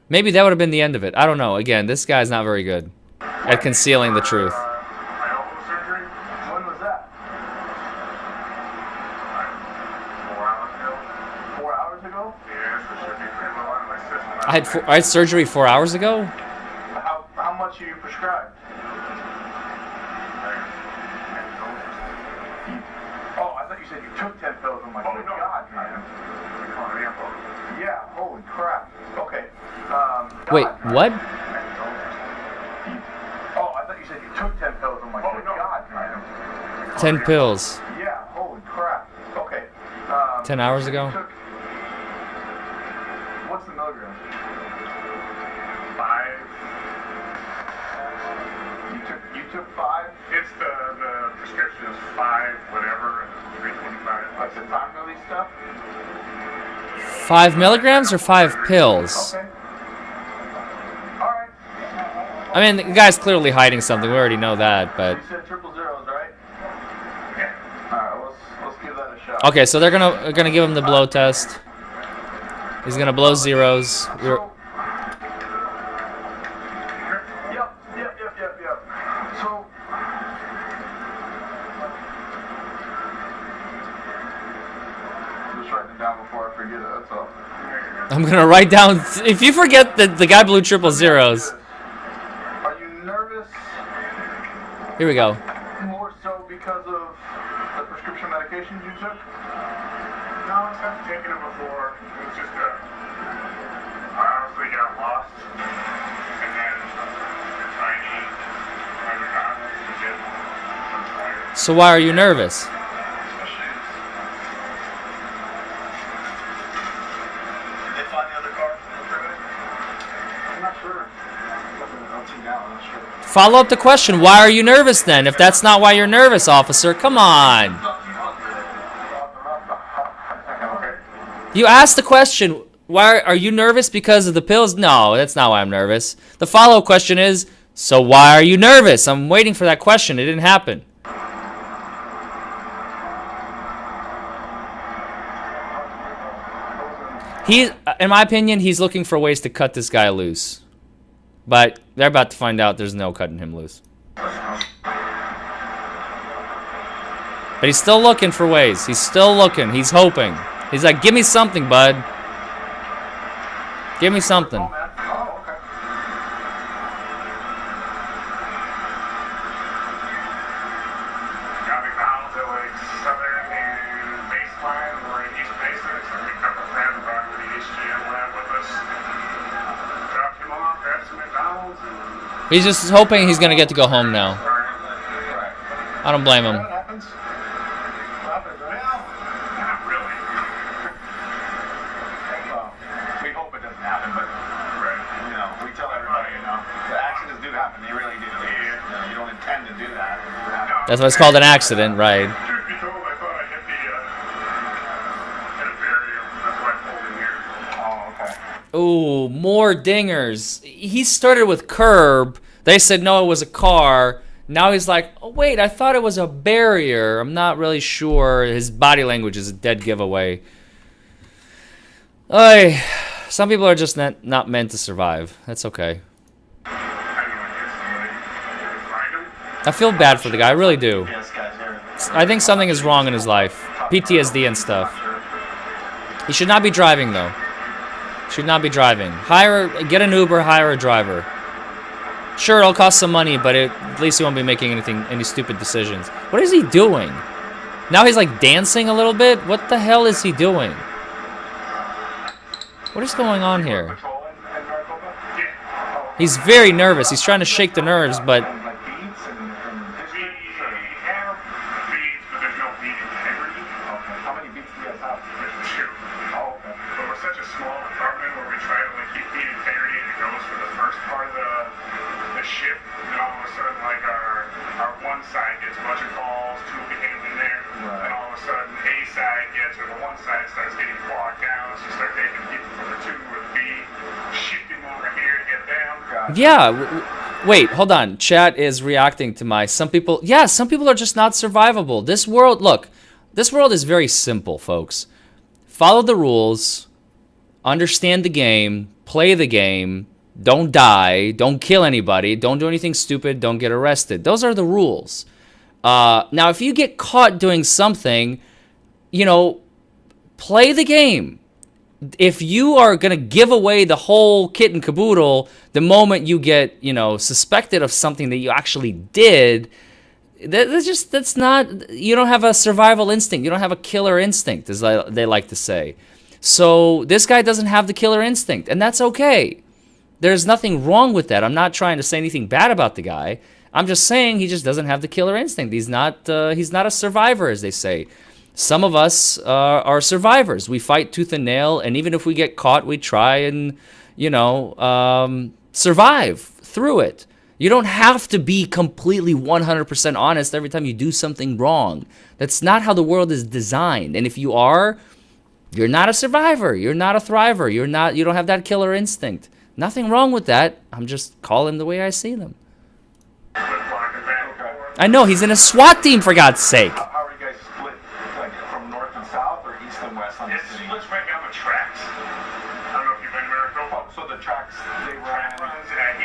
maybe that would have been the end of it. I don't know. Again, this guy's not very good at concealing the truth. My elbow surgery? When was that? 4 hours ago? Yes, it should be pretty well on my system. I had surgery 4 hours ago? How much are you prescribed? Oh, I thought you said you took 10 pills. I'm like, oh, no. God, man. Yeah, holy crap. Okay. Wait, what? Oh, I thought you said you took 10 pills. I'm like, oh, no. God, man. 10 pills. Yeah, holy crap. Okay. 10 hours ago? What's the milligram? 5. You took 5? It's the prescription is 5, whatever, and 325. Like the time release stuff? 5 milligrams or 5 pills? Okay. Alright. I mean, the guy's clearly hiding something. We already know that, but... You said 000, right? Yeah. Alright, let's give that a shot. Okay, so they're gonna give him the blow test. He's gonna blow zeros. Yep. So... I'm just writing it down before I forget it, that's all. I'm gonna write down... If you forget that the guy blew triple zeros... Are you nervous? Here we go. More so because of the prescription medications you took? No, I've taken it before. It was just I honestly got lost. And then I need hydrocodone to get tired. So why are you nervous? Especially did they find the other car? I'm not sure. I'll see now, I'm not sure. Follow up the question. Why are you nervous then? If that's not why you're nervous, officer, come on. You asked the question, why are you nervous because of the pills? No, that's not why I'm nervous. The follow-up question is, so why are you nervous? I'm waiting for that question. It didn't happen. In my opinion, he's looking for ways to cut this guy loose. But they're about to find out there's no cutting him loose. But he's still looking for ways. He's still looking. He's hoping. He's like, give me something, bud. Give me something. Oh, okay. Got McDonald's at like Southern and Baseline, or in East Mesa. So I picked up a friend back with the HGN lab with us. Dropped him off, grabbed some McDonald's, and... He's just hoping he's going to get to go home now. Right. I don't blame him. What happens? Well, not really. Well, we hope it doesn't happen, but you know, we tell everybody, you know, the accidents do happen. They really do. You know, you don't intend to do that. That's why it's called an accident, right? Truth be told, I thought I hit a barrier. That's why I pulled in here. Oh, okay. Ooh, more dingers. He started with curb. They said no, it was a car. Now he's like, oh, wait, I thought it was a barrier. I'm not really sure. His body language is a dead giveaway. Ay, some people are just not meant to survive. That's okay. I feel bad for the guy. I really do. I think something is wrong in his life. PTSD and stuff. He should not be driving, though. Should not be driving. Get an Uber, hire a driver. Sure, it'll cost some money, but at least he won't be making any stupid decisions. What is he doing? Now he's like dancing a little bit? What the hell is he doing? What is going on here? He's very nervous. He's trying to shake the nerves, but... Yeah, wait, hold on. Chat is reacting to my... Some people are just not survivable. This world, look, this world is very simple, folks. Follow the rules, understand the game, play the game, don't die, don't kill anybody, don't do anything stupid, don't get arrested. Those are the rules. Now, if you get caught doing something, you know, play the game. If you are going to give away the whole kit and caboodle the moment you get, you know, suspected of something that you actually did, that's not, you don't have a survival instinct. You don't have a killer instinct, as they like to say. So this guy doesn't have the killer instinct, and that's okay. There's nothing wrong with that. I'm not trying to say anything bad about the guy. I'm just saying he just doesn't have the killer instinct. He's not a survivor, as they say. Some of us are survivors. We fight tooth and nail, and even if we get caught, we try and, you know, survive through it. You don't have to be completely 100% honest every time you do something wrong. That's not how the world is designed. And if you are, you're not a survivor. You're not a thriver. You don't have that killer instinct. Nothing wrong with that. I'm just calling the way I see them. I know, he's in a SWAT team, for God's sake. How are you guys split? Like from north and south or east and west on the city? It splits right down the tracks. I don't know if you've been there. So the tracks, they run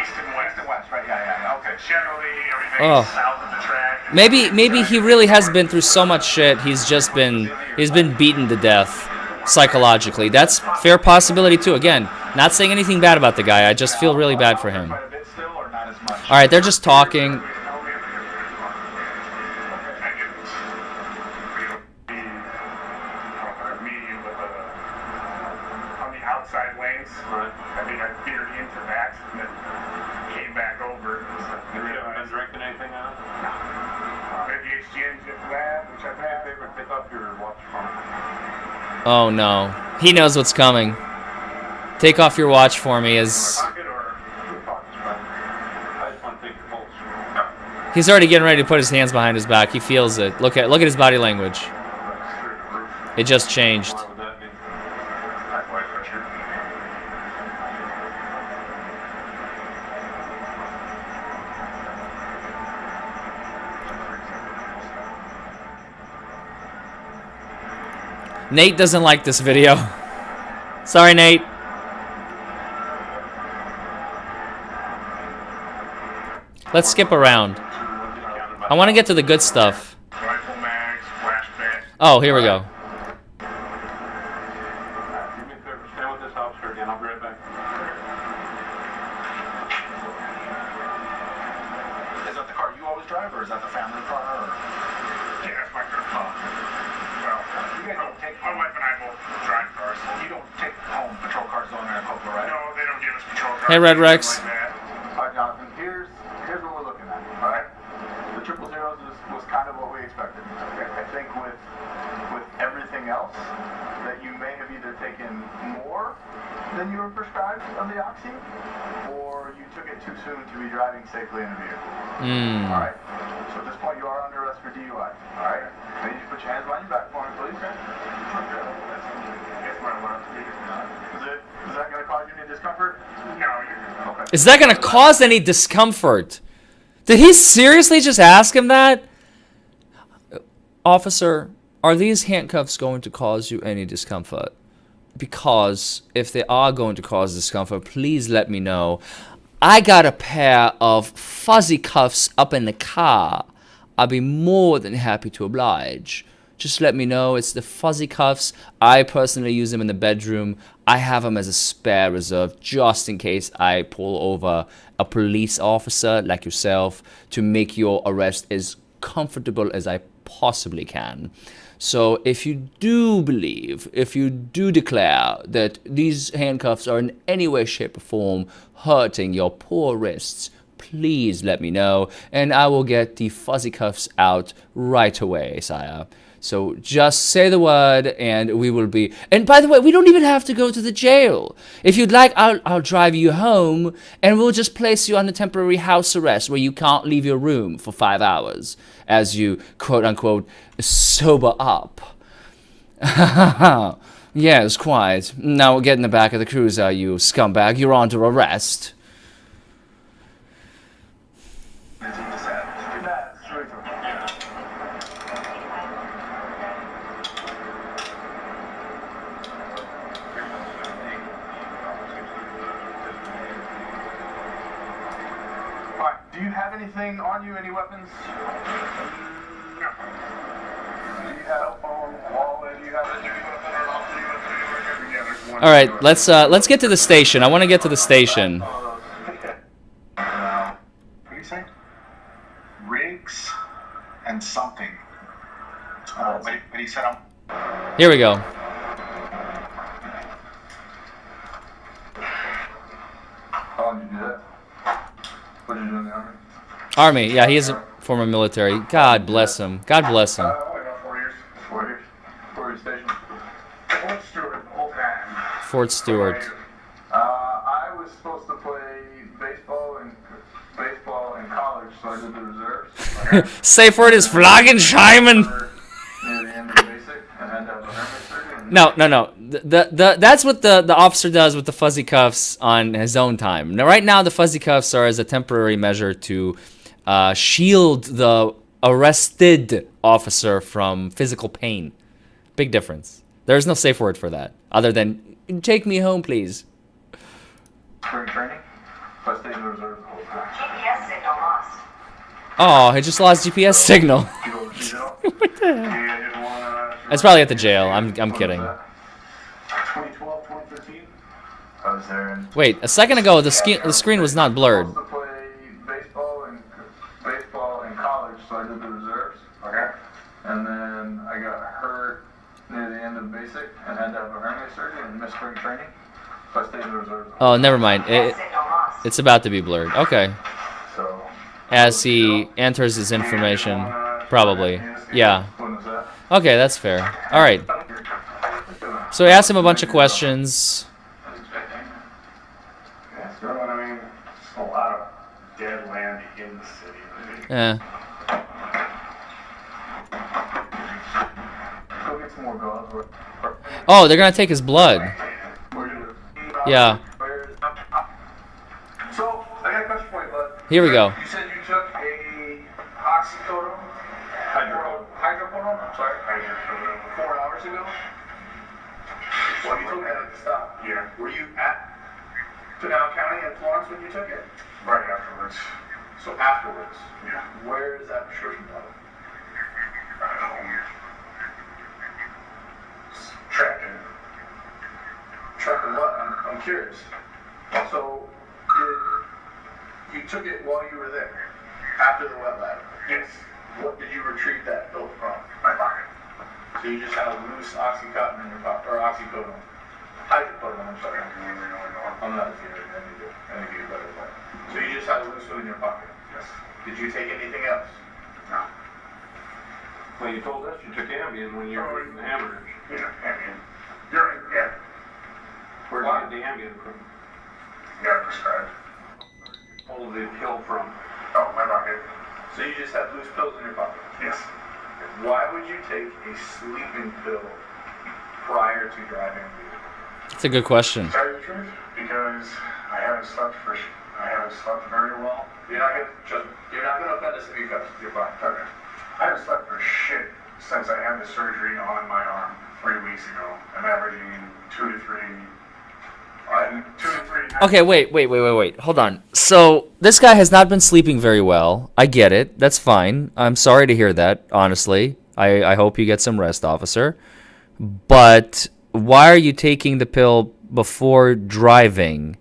east and west. East and west, right? Yeah. Okay. Generally, everything south of the track. Maybe he really has been through so much shit. He's been beaten to death psychologically. That's a fair possibility too. Again, not saying anything bad about the guy. I just feel really bad for him. All right, they're just talking. Oh no, he knows what's coming. Take off your watch for me is... He's already getting ready to put his hands behind his back. He feels it. Look at his body language. It just changed. Nate doesn't like this video. Sorry, Nate. Let's skip around. I want to get to the good stuff. Rifle mags, flashbang. Oh, here we go. Give me a favor, stay with this officer again. I'll be right back. Is that the car you always drive, or is that the family car? Or? Yeah, that's my car. Well, you guys don't take. My wife and I both drive cars. You don't take home patrol cars on Maricopa, right? No, they don't give us patrol cars. Hey, Red Rex. Like that. All right, Jonathan. Here's what we're looking at. All right. The 000s was kind of what we expected. I think with everything else, that you may have either taken more than you were prescribed of the oxy, or you took it too soon to be driving safely in a vehicle. All right. So at this point, you are under arrest for DUI. All right. I need you to put your hands behind your back for me, please. Is that going to cause you any discomfort? No. Okay. Is that gonna cause any discomfort? Did he seriously just ask him that? Officer, are these handcuffs going to cause you any discomfort? Because if they are going to cause discomfort, please let me know. I got a pair of fuzzy cuffs up in the car. I'll be more than happy to oblige. Just let me know. It's the fuzzy cuffs. I personally use them in the bedroom. I have them as a spare reserve just in case I pull over a police officer like yourself to make your arrest as comfortable as I possibly can. So if you do believe, if you do declare that these handcuffs are in any way, shape, or form hurting your poor wrists, please let me know, and I will get the fuzzy cuffs out right away, sire. So just say the word, and we will be... And by the way, we don't even have to go to the jail. If you'd like, I'll drive you home, and we'll just place you on a temporary house arrest where you can't leave your room for 5 hours as you, quote-unquote, sober up. Yes, quite. Now get in the back of the cruiser, you scumbag. You're on to arrest. Do you have anything on you? Any weapons? No. Do you have a phone, wallet? Do you have any weapon or not? Yeah, there's one. All right, let's get to the station. I want to get to the station. What do you say? Rigs and something. But he said I'm. Here we go. How long did you do that? What did you do in the army? Army, yeah, he is a former military. God bless him. God bless him. Only about 4 years. 4 years. 4 years station. Fort Stewart, old man. Fort Stewart. I was supposed to play baseball in college, so I did the reserves. Safe word is Flaggenscheimen. Near the end of the basic, and had to have a hernia surgery. No. That's what the officer does with the fuzzy cuffs on his own time. Now, right now, the fuzzy cuffs are as a temporary measure to shield the arrested officer from physical pain. Big difference. There's no safe word for that, other than, take me home, please. Spring training? If I stayed in the reserve the whole time. GPS signal lost. Oh, I just lost GPS signal. You go to jail? What the hell? Yeah, I did one. It's probably at the jail. I'm kidding. 2012, 2013? I was there in... Wait, a second ago, the screen was not blurred. I was supposed to play baseball in college, so I did the reserves. Okay. And then I got hurt near the end of basic and had to have a hernia surgery and missed spring training. So I stayed in the reserves. Oh, never mind. It's about to be blurred. Okay. So... As he enters his information, probably. Yeah. When was that? Okay, that's fair. All right. So he asked him a bunch of questions. Yeah, so I mean, a lot of dead land in the city. Yeah. Go get some more guns. Oh, they're gonna take his blood. Yeah. So, I got a question for you, bud. Here we go. You said you took a oxycodone? Hydrocodone. I'm sorry. 4 hours ago? Well, you told me not to stop. Yeah. Were you at Pinal County in Florence when you took it? Right afterwards. So afterwards? Yeah. Where is that prescription bottle? At home. Tracking. Tracking what? I'm curious. So, you took it while you were there? After the wet lab? Yes. What did you retrieve that pill from? My pocket. So you just had a loose Oxycontin in your pocket, or oxycodone. Hydrocodone, I'm sorry. I'm not a theory, I need to get better at that. So you just had a loose one in your pocket? Yes. Did you take anything else? No. Well, you told us you took Ambien when you were in the hemorrhage. Yeah, Ambien. You're right, yeah. Where did you get the Ambien from? Yeah, prescribed. All of the pill from? Oh, my pocket. So you just had loose pills in your pocket? Yes. Why would you take a sleeping pill prior to driving a vehicle? That's a good question. To tell you the truth, because I haven't slept very well. You're not gonna offend us if you cuss. You're fine. Okay. I haven't slept for shit since I had the surgery on my arm 3 weeks ago. I'm averaging 2 to 3 nights. Okay, wait. Hold on. So this guy has not been sleeping very well. I get it. That's fine. I'm sorry to hear that, honestly. I hope you get some rest, officer. But why are you taking the pill before driving?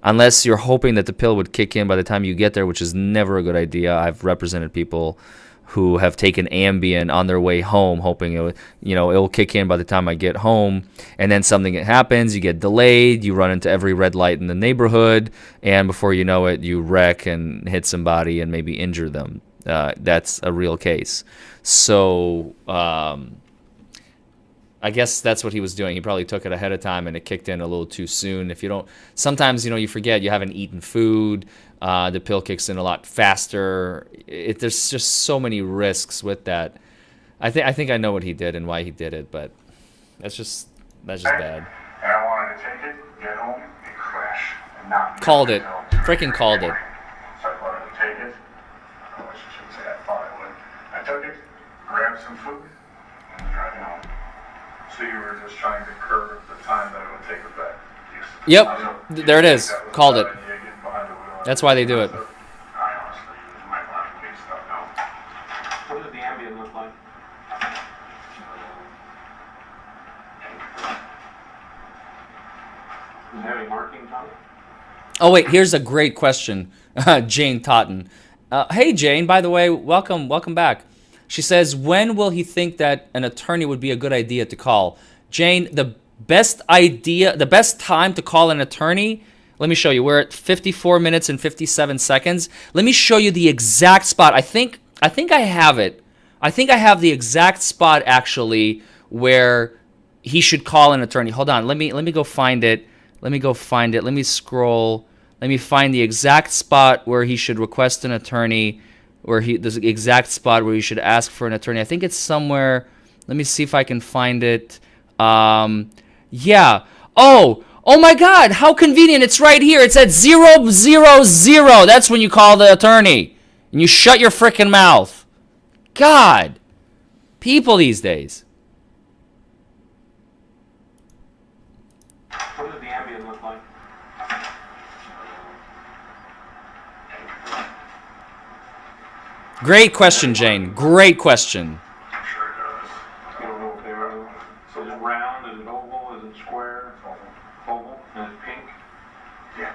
Unless you're hoping that the pill would kick in by the time you get there, which is never a good idea. I've represented people who have taken Ambien on their way home, hoping it'll kick in by the time I get home, and then something happens, you get delayed, you run into every red light in the neighborhood, and before you know it, you wreck and hit somebody and maybe injure them. That's a real case. So I guess that's what he was doing. He probably took it ahead of time and it kicked in a little too soon. If you don't, sometimes, you forget you haven't eaten food. The pill kicks in a lot faster. There's just so many risks with that. I think I know what he did and why he did it, but that's just bad. And I wanted to take it, get home, and crash, and not. Called it. Freaking called it. So I wanted to take it. I shouldn't say I thought I would. I took it, grabbed some food, and was driving home. So you were just trying to curb the time that it would take effect. Yep. There it is. Called it. That's why they do it. I honestly might want to fix stuff now. What does the Ambien look like? Does it have any markings on it? Oh, wait. Here's a great question. Jane Totten. Hey, Jane. By the way, welcome back. She says, when will he think that an attorney would be a good idea to call? Jane, the best time to call an attorney, let me show you. We're at 54 minutes and 57 seconds. Let me show you the exact spot. I think I have it. I think I have the exact spot, actually, where he should call an attorney. Hold on. Let me go find it. Let me scroll. Let me find the exact spot where he should request an attorney. The exact spot where you should ask for an attorney. I think it's somewhere. Let me see if I can find it. Yeah. Oh my God! How convenient! It's right here. It's at 000. That's when you call the attorney, and you shut your frickin' mouth. God, people these days. What does the Ambien look like? Great question, Jane. Great question. I'm sure it does. You don't know what they are. So is it round? Is it oval? Is it square? Oval. And it's pink? Yeah.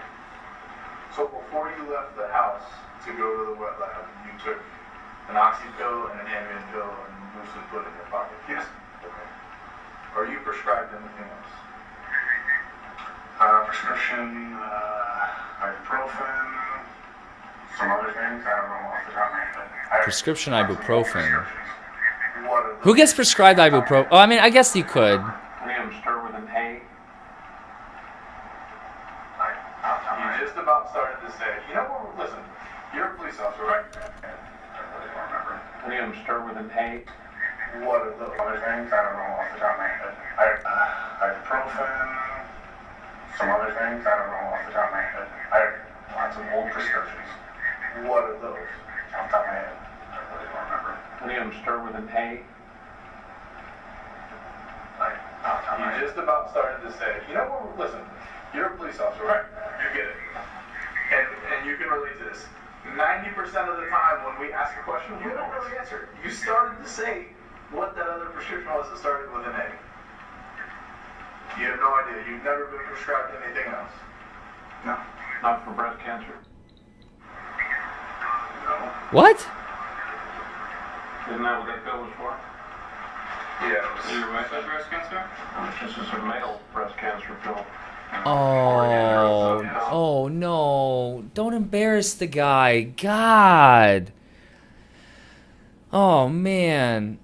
So before you left the house to go to the wet lab, you took an oxy pill and an Ambien pill and loosely put it in your pocket? Yes. Okay. Are you prescribed anything else? Prescription, ibuprofen, some other things. I don't know off the top of my head. Prescription ibuprofen. What are those? Who gets prescribed ibuprofen? Oh, I mean, I guess you could. Any of them start with an A? You just about started to say, you know what, listen, you're a police officer, right? I really don't remember. Any of them start with an A? What are those other things? I don't know off the top of my head. Ibuprofen, some other things. I don't know off the top of my head. I want some old prescriptions. What are those? Off the top of my head. I really don't remember. Any of them start with an A? Off the top You just about started to say, you know what, listen, you're a police officer, right? You get it. And you can relate to this. 90% of the time when we ask a question, you don't really answer. You started to say what that other prescription was that started with an A. You have no idea. You've never been prescribed anything else. No. Not for breast cancer. No. What? Isn't that what that pill was for? Yeah, it was. Your wife has breast cancer? This is a male breast cancer pill. Oh no. Don't embarrass the guy. God. Oh, man.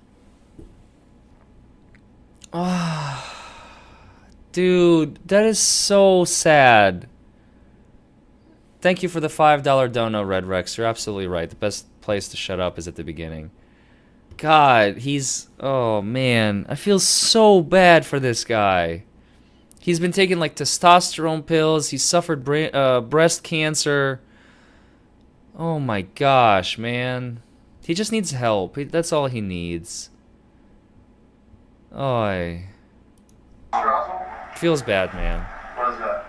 Dude, that is so sad. Thank you for the $5 dono, Red Rex. You're absolutely right. The best place to shut up is at the beginning. God, oh man, I feel so bad for this guy. He's been taking like testosterone pills. He suffered breast cancer. Oh my gosh, man. He just needs help. That's all he needs. Oy. Feels bad, man. What is that?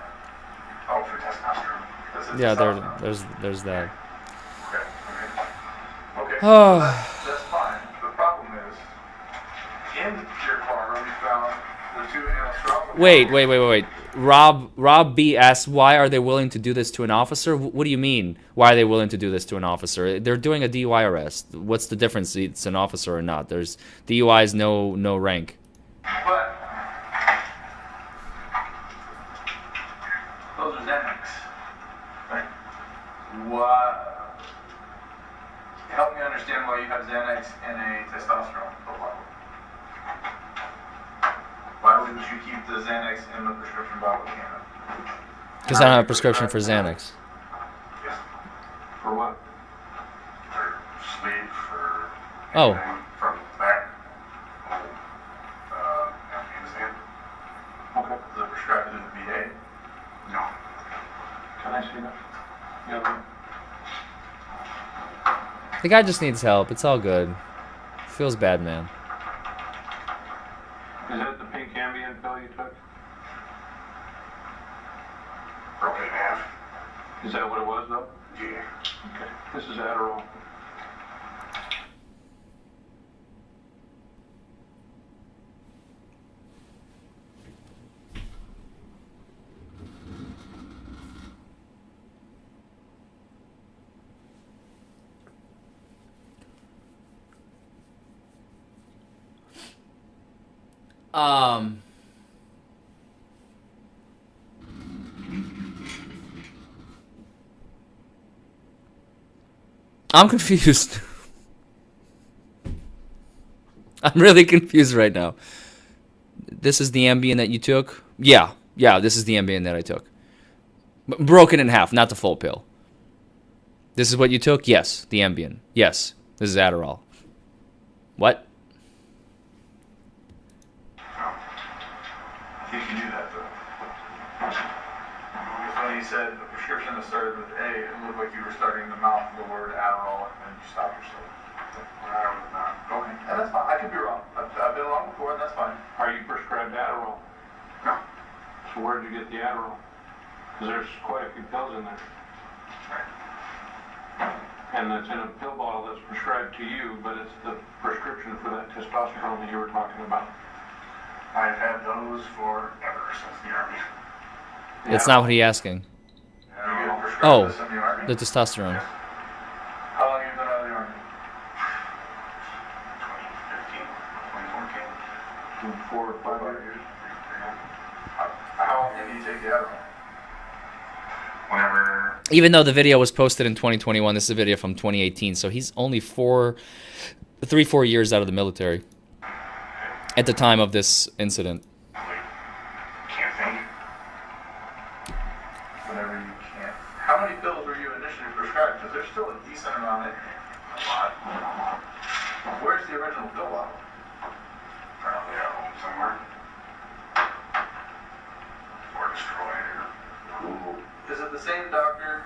Oh, for testosterone. Yeah, there's that. Okay. Oh. That's fine. The problem is, in your car, we found the two anesthetic. Wait. Rob B asks, why are they willing to do this to an officer? What do you mean? Why are they willing to do this to an officer? They're doing a DUI arrest. What's the difference? It's an officer or not. There's DUI is no rank. But those are Xanax. Right? What? Help me understand why you have Xanax and a testosterone profile. Why wouldn't you keep the Xanax in the prescription bottle can? Because I don't have a prescription for Xanax. Yes. For what? For sleep, for Oh. from back Afghanistan. Okay. Is it prescribed in the VA? No. Can I see that? Yeah. The guy just needs help. It's all good. Feels bad, man. Is that the pink Ambien pill you took? Broken in half. Is that what it was, though? Yeah. Okay. This is Adderall. I'm confused. I'm really confused right now. This is the Ambien that you took? Yeah, this is the Ambien that I took. Broken in half, not the full pill. This is what you took? Yes, the Ambien. Yes, this is Adderall. What? I think you knew that, though. Because when he said the prescription that started with A, it looked like you were starting to mouth the word Adderall and then you stopped yourself. I was not. Okay, and that's fine. I could be wrong. I've been wrong before, and that's fine. Are you prescribed Adderall? No. So where did you get the Adderall? Because there's quite a few pills in there. Right. And it's in a pill bottle that's prescribed to you, but it's the prescription for that testosterone that you were talking about. I've had those forever since the Army. It's not what he's asking. You get prescribed Oh, this in the Army? the testosterone. Yes. How long have you been out of the Army? 2015, 2014. 4 or 5 years. How often do you take the Adderall? Whenever. Even though the video was posted in 2021, this is a video from 2018, so he's only 4 years out of the military at the time of this incident. Can't think. Whenever you can. How many pills were you initially prescribed? Because there's still a decent amount in here. A lot. Where's the original pill bottle? Probably at home somewhere. Or destroyed. Or... Is it the same doctor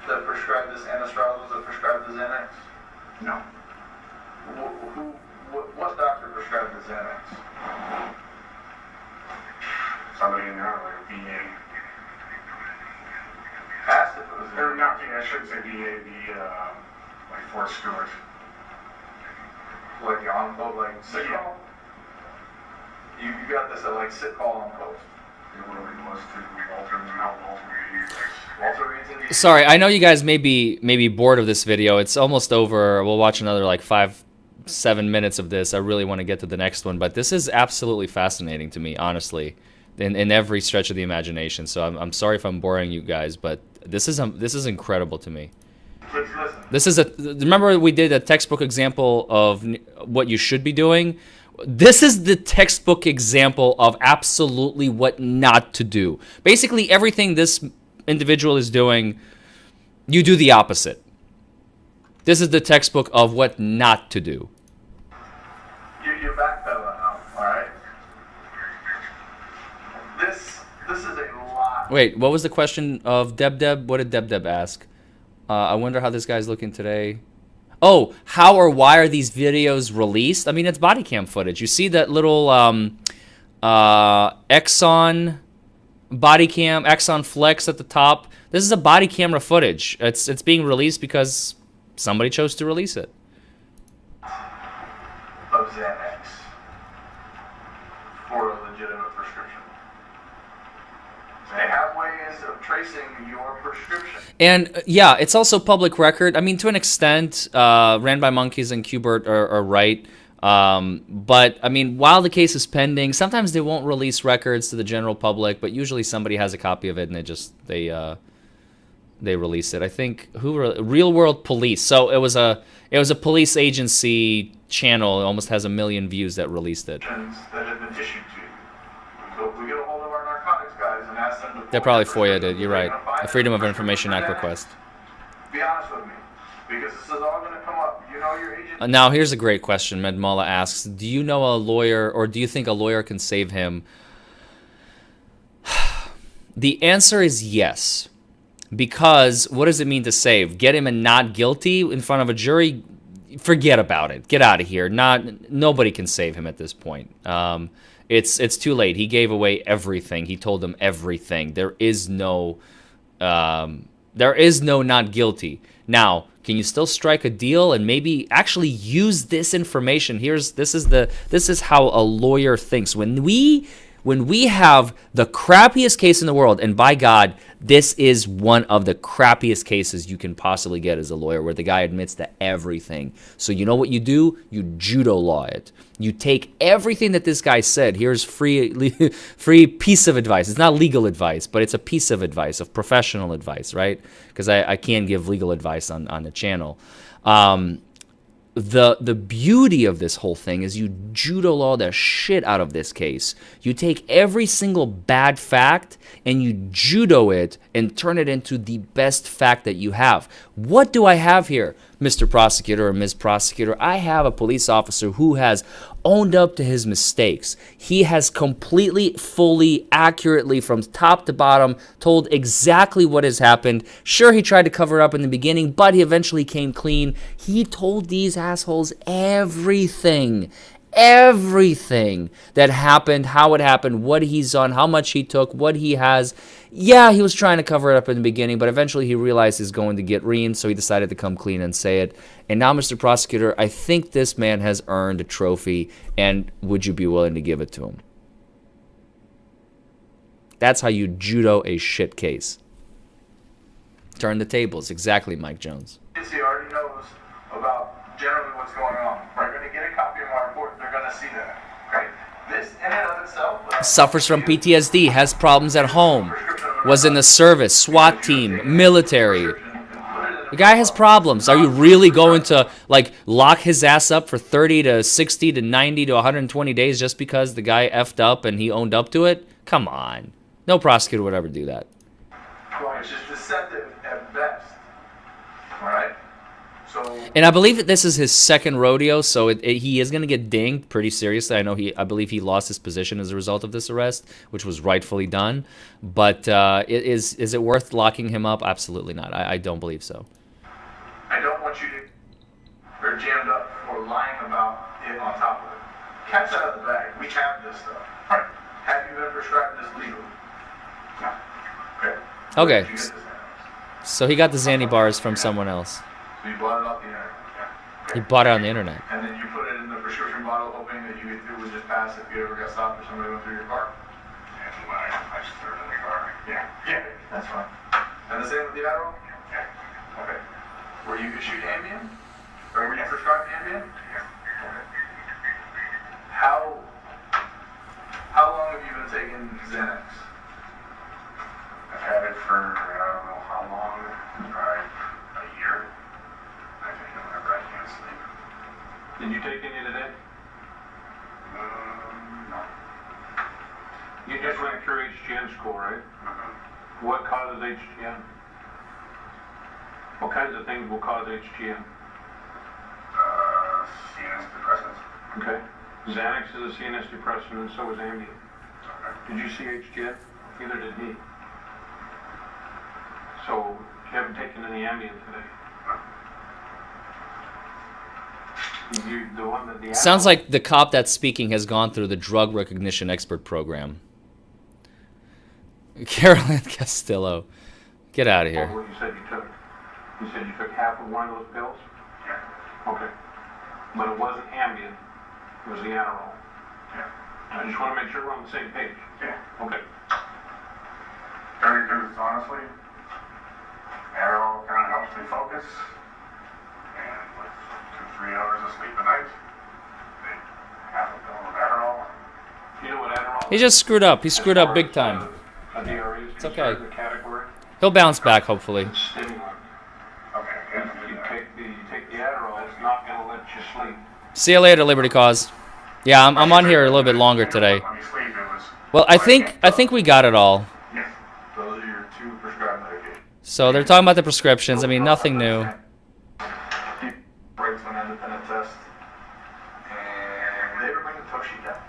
that prescribed this anastrozole that prescribed the Xanax? No. What doctor prescribed the Xanax? somebody in there, like a VA. Asked if it was Or not VA, I shouldn't say VA, like Fort Stewart. like on post, like sick call. You got this at like sick call on post. Whatever he was to Walter, not Walter Reed. Walter Reed's in Sorry, I know you guys may be bored of this video. It's almost over. We'll watch another like 5-7 minutes of this. I really want to get to the next one, but this is absolutely fascinating to me, honestly, in every stretch of the imagination. So I'm sorry if I'm boring you guys, but this is incredible to me. This is remember we did a textbook example of what you should be doing. This is the textbook example of absolutely what not to do. Basically, everything this individual is doing, you do the opposite. This is the textbook of what not to do. You're backpedaling now, all right? This is a lot. Wait, what was the question of Deb? What did Deb ask? I wonder how this guy's looking today. Oh, how or why are these videos released? I mean, it's body cam footage. You see that little Exxon body cam, Exxon Flex at the top. This is a body camera footage. It's being released because somebody chose to release it. Of Xanax for a legitimate prescription. They have ways of tracing your prescription. And yeah, it's also public record. I mean, to an extent, Ran by Monkeys and Qbert are right. But I mean, while the case is pending, sometimes they won't release records to the general public, but usually somebody has a copy of it and they release it. I think Real World Police. So it was a police agency channel. It almost has 1 million views that released it. That have been issued to you. So if we get a hold of our narcotics guys and ask them to... They probably FOIA'd it. You're right. A Freedom of Information Act request. Be honest with me, because this is all going to come up. You know your agent... Now, here's a great question. Medmala asks, do you know a lawyer, or do you think a lawyer can save him? The answer is yes. Because what does it mean to save? Get him a not guilty in front of a jury? Forget about it. Get out of here. Nobody can save him at this point. It's too late. He gave away everything. He told them everything. There is no not guilty. Now, can you still strike a deal and maybe actually use this information? This is how a lawyer thinks. When we have the crappiest case in the world, and by God, this is one of the crappiest cases you can possibly get as a lawyer, where the guy admits to everything. So you know what you do? You judo law it. You take everything that this guy said. Here's free piece of advice. It's not legal advice, but it's a piece of advice, of professional advice, right? Because I can't give legal advice on the channel. The beauty of this whole thing is you judo law the shit out of this case. You take every single bad fact and you judo it and turn it into the best fact that you have. What do I have here, Mr. Prosecutor or Ms. Prosecutor? I have a police officer who has owned up to his mistakes. He has completely, fully, accurately, from top to bottom, told exactly what has happened. Sure, he tried to cover it up in the beginning, but he eventually came clean. He told these assholes everything that happened, how it happened, what he's on, how much he took, what he has. Yeah, he was trying to cover it up in the beginning, but eventually he realized he's going to get reamed, so he decided to come clean and say it. And now, Mr. Prosecutor, I think this man has earned a trophy, and would you be willing to give it to him? That's how you judo a shit case. Turn the tables. Exactly, Mike Jones. He already knows about generally what's going on. We're going to get a copy of my report. They're going to see that. Okay? This in and of itself... Suffers from PTSD, has problems at home, was in the service, SWAT team, military. The guy has problems. Are you really going to lock his ass up for 30 to 60 to 90 to 120 days just because the guy effed up and he owned up to it? Come on. No prosecutor would ever do that. It's just deceptive at best. All right? And I believe that this is his second rodeo, so he is going to get dinged pretty seriously. I believe he lost his position as a result of this arrest, which was rightfully done. But is it worth locking him up? Absolutely not. I don't believe so. I don't want you to be jammed up for lying about it on top of it. Cat's out of the bag. We have this stuff. Right. Have you been prescribed this legally? No. Okay. Okay. Where did you get this Xanax? So he got the Xanny bars from someone else. So you bought it off the internet? He bought it on the internet. And then you put it in the prescription bottle hoping that it would just pass if you ever got stopped or somebody went through your car? And when I just threw it in the car. Yeah. Yeah, that's fine. And the same with the Adderall? Yeah. Okay. Were you issued Ambien? Or were you prescribed Ambien? Yeah. Okay. How long have you been taking Xanax? I've had it for, I don't know how long, probably a year. I take it whenever I can't sleep. Did you take any today? No. You just went through HGN school, right? What causes HGN? What kinds of things will cause HGN? CNS depressants. Okay. Xanax is a CNS depressant and so is Ambien. Okay. Did you see HGN? Neither did he. So you haven't taken any Ambien today. The one that the Sounds like the cop that's speaking has gone through the drug recognition expert program. Carolyn Castillo. Get out of here. What you said you took. You said you took half of one of those pills? Yeah. Okay. But it wasn't Ambien. It was the Adderall. Yeah. I just want to make sure we're on the same page. Yeah. Okay. Because honestly, Adderall kind of helps me focus. And with 2-3 hours of sleep a night, they half a pill of Adderall. You know what Adderall He just screwed up. He screwed up big time. A DRE is It's okay. considered a category. He'll bounce back, hopefully. It's stimulant. Okay. If you take the Adderall, it's not going to let you sleep. See you later, Liberty Cause. Yeah, I'm on here a little bit longer today. Let me sleep. It was. Well, I think we got it all. Yes. Those are your 2 prescribed medications. So they're talking about the prescriptions. I mean, nothing new. Breaks an independent test. And they ever bring the tow sheet down?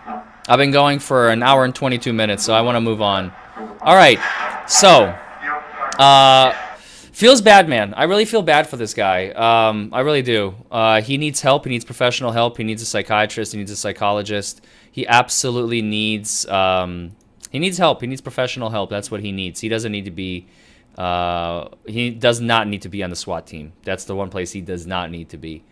No. I've been going for an hour and 22 minutes, so I want to move on. All right. So, feels bad, man. I really feel bad for this guy. I really do. He needs help. He needs professional help. He needs a psychiatrist. He needs a psychologist. He absolutely needs. He needs help. He needs professional help. That's what he needs. He doesn't need to be. He does not need to be on the SWAT team. That's the one place he does not need to be.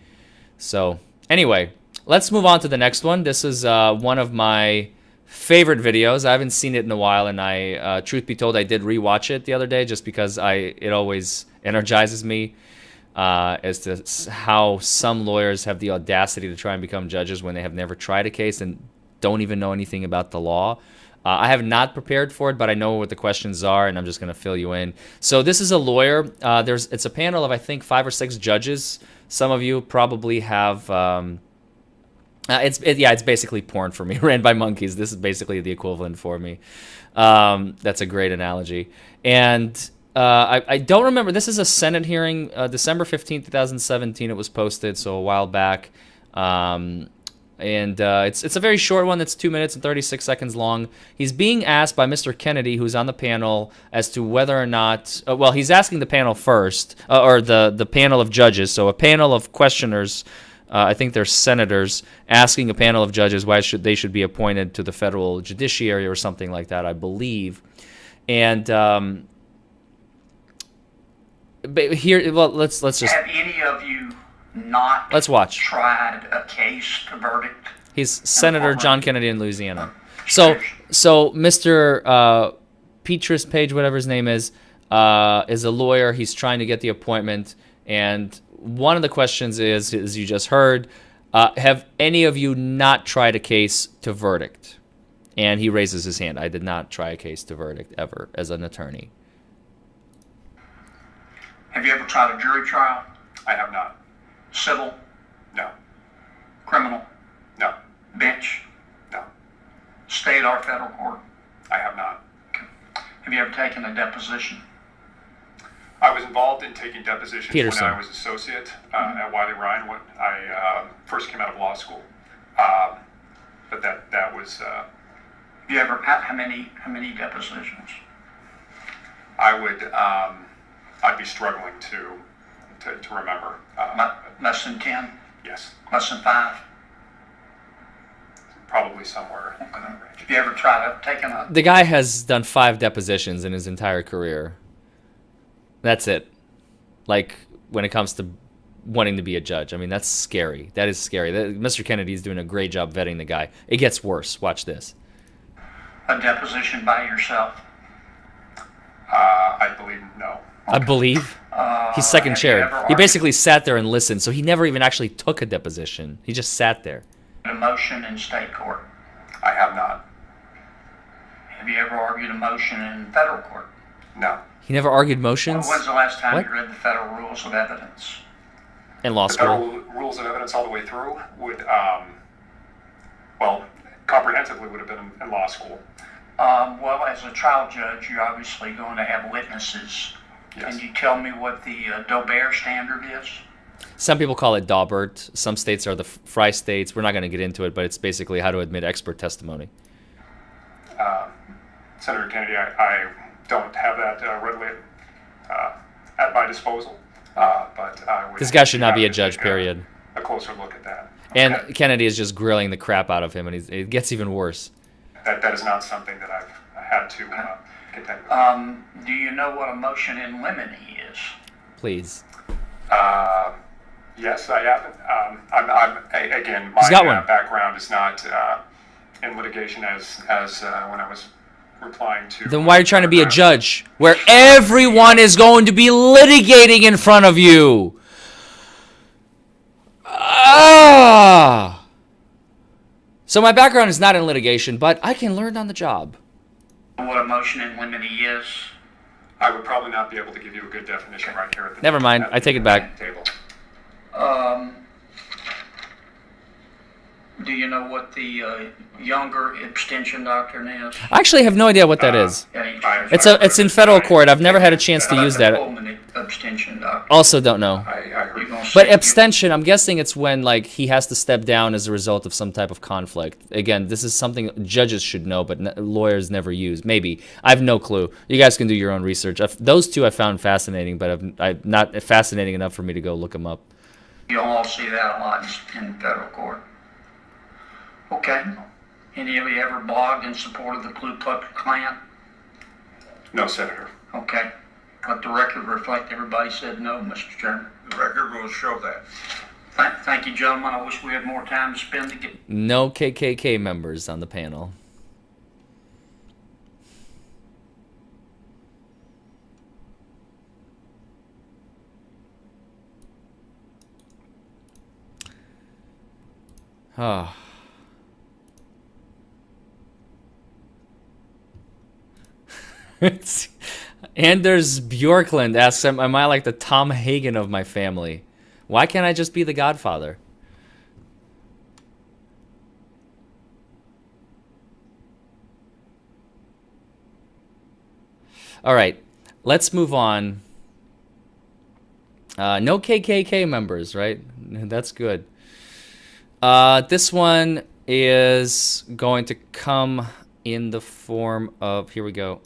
So, anyway, let's move on to the next one. This is one of my favorite videos. I haven't seen it in a while, and I, truth be told, I did rewatch it the other day just because it always energizes me as to how some lawyers have the audacity to try and become judges when they have never tried a case and don't even know anything about the law. I have not prepared for it, but I know what the questions are, and I'm just going to fill you in. So this is a lawyer. It's a panel of, I think, 5 or 6 judges. Some of you probably have. It's basically porn for me, ran by monkeys. This is basically the equivalent for me. That's a great analogy. And I don't remember. This is a Senate hearing, December 15th, 2017. It was posted, so a while back. And it's a very short one. That's 2 minutes and 36 seconds long. He's being asked by Mr. Kennedy, who's on the panel, as to whether or not. Well, he's asking the panel first, or the panel of judges. So a panel of questioners. I think they're senators asking a panel of judges why they should be appointed to the federal judiciary or something like that, I believe. And but here, well, let's just. Have any of you not let's watch. tried a case to verdict? He's Senator John Kennedy in Louisiana. So Mr. Petrus Page, whatever his name is a lawyer. He's trying to get the appointment, and one of the questions is, as you just heard, have any of you not tried a case to verdict? And he raises his hand. I did not try a case to verdict ever as an attorney. Have you ever tried a jury trial? I have not. Civil? No. Criminal? No. Bench? No. State or federal court? I have not. Have you ever taken a deposition? I was involved in taking depositions Peterson. when I was associate at Wiley Ryan when I first came out of law school. But that was. You ever how many depositions? I would. I'd be struggling to remember. Less than 10? Yes. Less than 5? probably somewhere in that range. Have you ever tried to take a The guy has done 5 depositions in his entire career. That's it. Like, when it comes to wanting to be a judge. I mean, that's scary. That is scary. Mr. Kennedy's doing a great job vetting the guy. It gets worse. Watch this. a deposition by yourself? I believe no. I believe. He's second have you chair. ever He argued- basically sat there and listened, so he never even actually took a deposition. He just sat there. A motion in state court. I have not. Have you ever argued a motion in federal court? No. He never argued motions When's the last time What? you read the federal rules of evidence? in law The school. federal rules of evidence all the way through would, well, comprehensively would have been in law school. Well, as a trial judge, you're obviously going to have witnesses. Yes. Can you tell me what the Dober standard is? Some people call it Daubert. Some states are the Fry states. We're not going to get into it, but it's basically how to admit expert testimony. Senator Kennedy, I don't have that readily at my disposal, but I would... This guy should not be a have to judge, take period. A closer look at that. And Okay. Kennedy is just grilling the crap out of him, and it gets even worse. That is not something that I've had to contend with. Do you know what a motion in limine is? Please. Yes, I have. Again, He's my got one. background is not in litigation as when I was replying to... Then why are you trying to be a judge where everyone is going to be litigating in front of you? Ah! So my background is not in litigation, but I can learn on the job. What a motion in limine is? I would probably not be able to give you a good definition right here at the Never mind. I take it back. Table. Do you know what the younger abstention doctrine is? I actually have no idea what that is. Yeah, It's in federal court. I've never had a chance to use that. Pullman abstention doctrine. Also don't know. I heard You're gonna But say- abstention, I'm guessing it's when like he has to step down as a result of some type of conflict. Again, this is something judges should know, but lawyers never use. Maybe. I have no clue. You guys can do your own research. Those two I found fascinating, but I've not fascinating enough for me to go look them up. You'll all see that a lot in federal court. Okay. Any of you ever blogged in support of the Ku Klux Klan? No, Senator. Okay. Let the record reflect everybody said no, Mr. Chairman. The record will show that. Thank you, gentlemen. I wish we had more time to spend to get... No KKK members on the panel. Oh. Anders Bjorklund asks, am I like the Tom Hagen of my family? Why can't I just be the Godfather? All right, let's move on. No KKK members, right? That's good. This one is going to come in the form of, here we go.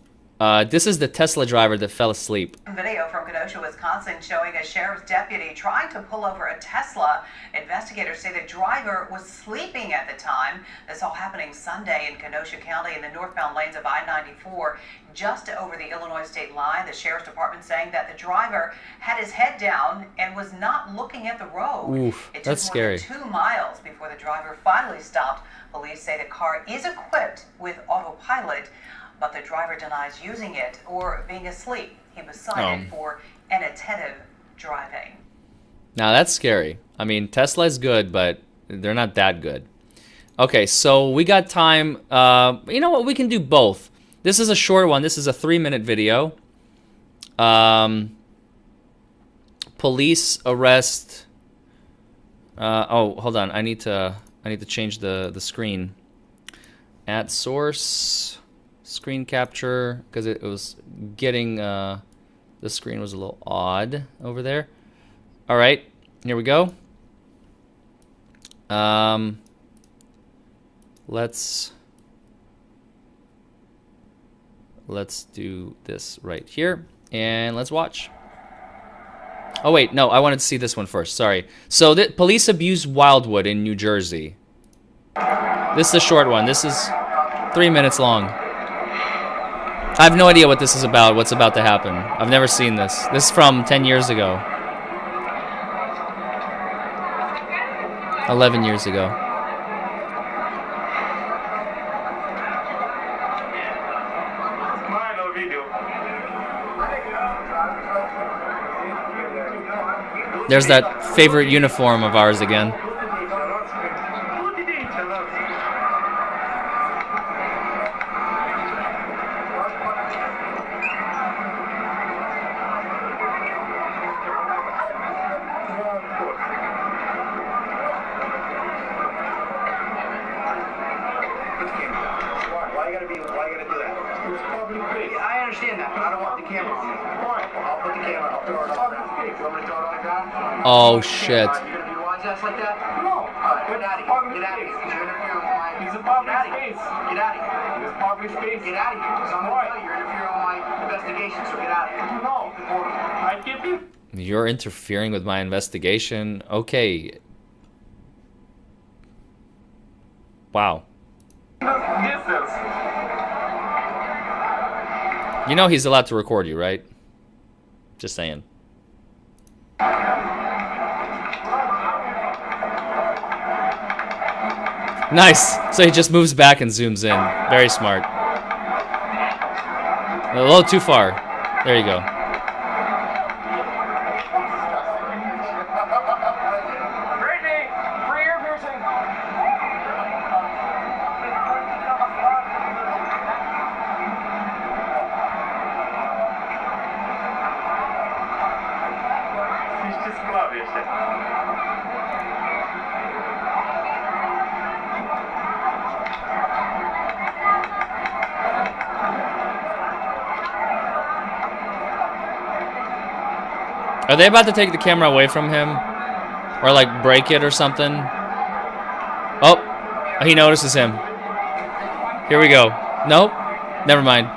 This is the Tesla driver that fell asleep. Video from Kenosha, Wisconsin showing a sheriff's deputy trying to pull over a Tesla. Investigators say the driver was sleeping at the time. This all happening Sunday in Kenosha County in the northbound lanes of I-94, just over the Illinois state line. The sheriff's department saying that the driver had his head down and was not looking at the road. Oof, it took that's more scary. than 2 miles before the driver finally stopped. Police say the car is equipped with autopilot, but the driver denies using it or being asleep. He was cited for inattentive driving. Now that's scary. I mean, Tesla's good, but they're not that good. Okay, so we got time. You know what? We can do both. This is a short one. This is a 3-minute video. Police arrest. Oh, hold on. I need to change the screen. At source. Screen capture, because it was getting the screen was a little odd over there. All right, here we go. Let's do this right here, and let's watch. Oh wait, no, I wanted to see this one first. Sorry. So the police abused Wildwood in New Jersey. This is a short one. This is 3 minutes long. I have no idea what this is about, what's about to happen. I've never seen this. This is from 10 years ago. 11 years ago. There's that favorite uniform of ours again. Why you gotta do that? It's public space. I understand that, but I don't want the camera on me. I'll put the camera, I'll throw it on the ground. You want me to throw it on the ground? Oh shit. You gonna do wise ass like that? No. Alright, get out of here. Get out of here. You're interfering with my... He's a public space. Get out of here. He's a public space. Get out of here. Because I'm gonna tell you, you're interfering with my investigation, so get out of here. No. I keep you. You're interfering with my investigation. Okay. Wow. You know he's allowed to record you, right? Just saying. Nice. So he just moves back and zooms in. Very smart. A little too far. There you go. Brittany, free ear piercing. Are they about to take the camera away from him? Or like break it or something? Oh, he notices him. Here we go. Nope. Never mind.